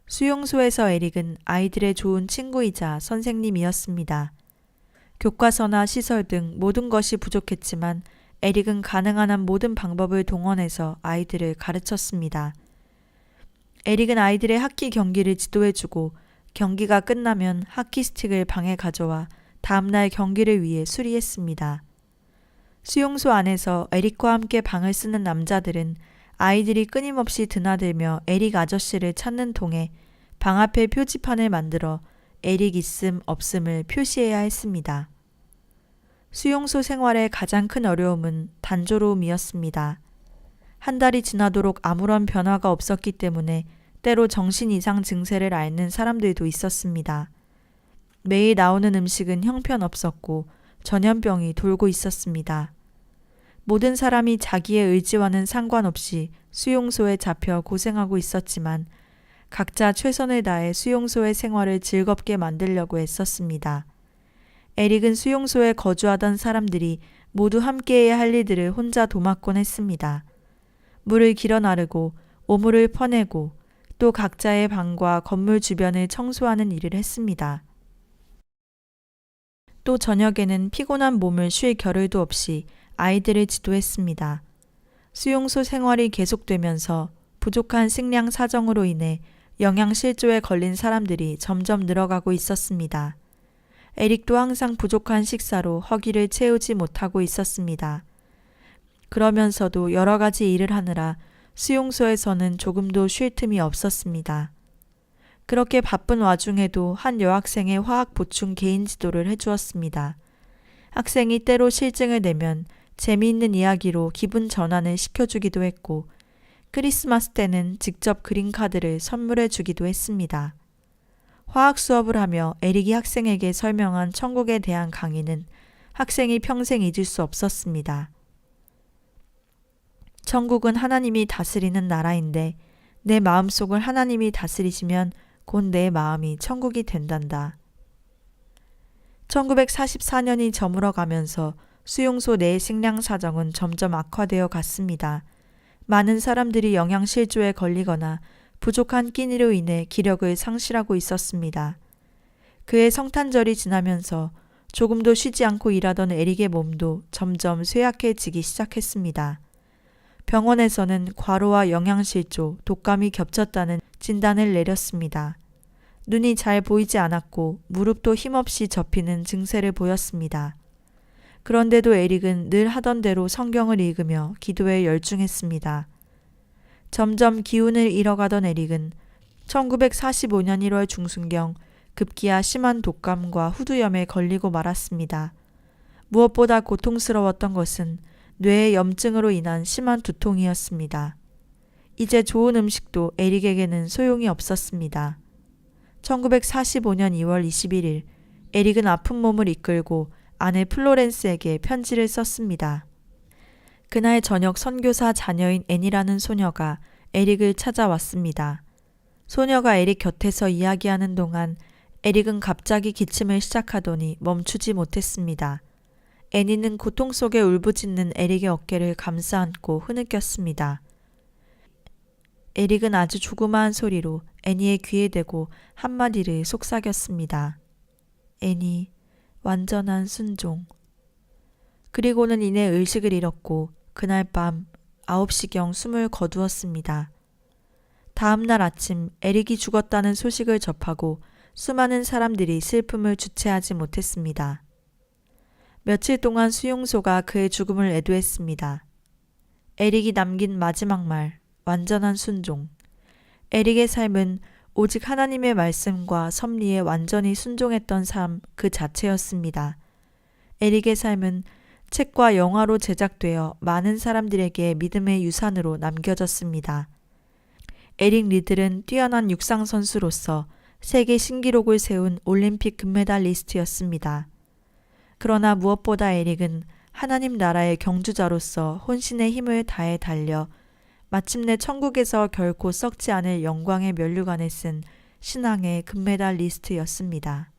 S1: 수용소에서 에릭은 아이들의 좋은 친구이자 선생님이었습니다. 교과서나 시설 등 모든 것이 부족했지만 에릭은 가능한 한 모든 방법을 동원해서 아이들을 가르쳤습니다. 에릭은 아이들의 하키 경기를 지도해주고 경기가 끝나면 하키 스틱을 방에 가져와 다음날 경기를 위해 수리했습니다. 수용소 안에서 에릭과 함께 방을 쓰는 남자들은 아이들이 끊임없이 드나들며 에릭 아저씨를 찾는 통에 방 앞에 표지판을 만들어 에릭 있음 없음을 표시해야 했습니다. 수용소 생활의 가장 큰 어려움은 단조로움이었습니다. 한 달이 지나도록 아무런 변화가 없었기 때문에 때로 정신 이상 증세를 앓는 사람들도 있었습니다. 매일 나오는 음식은 형편없었고 전염병이 돌고 있었습니다. 모든 사람이 자기의 의지와는 상관없이 수용소에 잡혀 고생하고 있었지만 각자 최선을 다해 수용소의 생활을 즐겁게 만들려고 애썼습니다. 에릭은 수용소에 거주하던 사람들이 모두 함께해야 할 일들을 혼자 도맡곤 했습니다. 물을 길어 나르고 오물을 퍼내고 또 각자의 방과 건물 주변을 청소하는 일을 했습니다. 또 저녁에는 피곤한 몸을 쉴 겨를도 없이 아이들을 지도했습니다. 수용소 생활이 계속되면서 부족한 식량 사정으로 인해 영양실조에 걸린 사람들이 점점 늘어가고 있었습니다. 에릭도 항상 부족한 식사로 허기를 채우지 못하고 있었습니다. 그러면서도 여러 가지 일을 하느라 수용소에서는 조금도 쉴 틈이 없었습니다. 그렇게 바쁜 와중에도 한 여학생의 화학 보충 개인 지도를 해주었습니다. 학생이 때로 실증을 내면 재미있는 이야기로 기분 전환을 시켜주기도 했고 크리스마스 때는 직접 그린 카드를 선물해 주기도 했습니다. 화학 수업을 하며 에릭이 학생에게 설명한 천국에 대한 강의는 학생이 평생 잊을 수 없었습니다. 천국은 하나님이 다스리는 나라인데 내 마음속을 하나님이 다스리시면 곧 내 마음이 천국이 된단다. 1944년이 저물어 가면서 수용소 내 식량 사정은 점점 악화되어 갔습니다. 많은 사람들이 영양실조에 걸리거나 부족한 끼니로 인해 기력을 상실하고 있었습니다. 그의 성탄절이 지나면서 조금도 쉬지 않고 일하던 에릭의 몸도 점점 쇠약해지기 시작했습니다. 병원에서는 과로와 영양실조, 독감이 겹쳤다는 진단을 내렸습니다. 눈이 잘 보이지 않았고 무릎도 힘없이 접히는 증세를 보였습니다. 그런데도 에릭은 늘 하던 대로 성경을 읽으며 기도에 열중했습니다. 점점 기운을 잃어가던 에릭은 1945년 1월 중순경 급기야 심한 독감과 후두염에 걸리고 말았습니다. 무엇보다 고통스러웠던 것은 뇌의 염증으로 인한 심한 두통이었습니다. 이제 좋은 음식도 에릭에게는 소용이 없었습니다. 1945년 2월 21일 에릭은 아픈 몸을 이끌고 아내 플로렌스에게 편지를 썼습니다. 그날 저녁 선교사 자녀인 애니라는 소녀가 에릭을 찾아왔습니다. 소녀가 에릭 곁에서 이야기하는 동안 에릭은 갑자기 기침을 시작하더니 멈추지 못했습니다. 애니는 고통 속에 울부짖는 에릭의 어깨를 감싸 안고 흐느꼈습니다. 에릭은 아주 조그마한 소리로 애니의 귀에 대고 한마디를 속삭였습니다. 애니, 완전한 순종. 그리고는 이내 의식을 잃었고 그날 밤 9시경 숨을 거두었습니다. 다음 날 아침 에릭이 죽었다는 소식을 접하고 수많은 사람들이 슬픔을 주체하지 못했습니다. 며칠 동안 수용소가 그의 죽음을 애도했습니다. 에릭이 남긴 마지막 말, 완전한 순종. 에릭의 삶은 오직 하나님의 말씀과 섭리에 완전히 순종했던 삶 그 자체였습니다. 에릭의 삶은 책과 영화로 제작되어 많은 사람들에게 믿음의 유산으로 남겨졌습니다. 에릭 리들은 뛰어난 육상선수로서 세계 신기록을 세운 올림픽 금메달리스트였습니다. 그러나 무엇보다 에릭은 하나님 나라의 경주자로서 혼신의 힘을 다해 달려 마침내 천국에서 결코 썩지 않을 영광의 면류관을 쓴 신앙의 금메달리스트였습니다.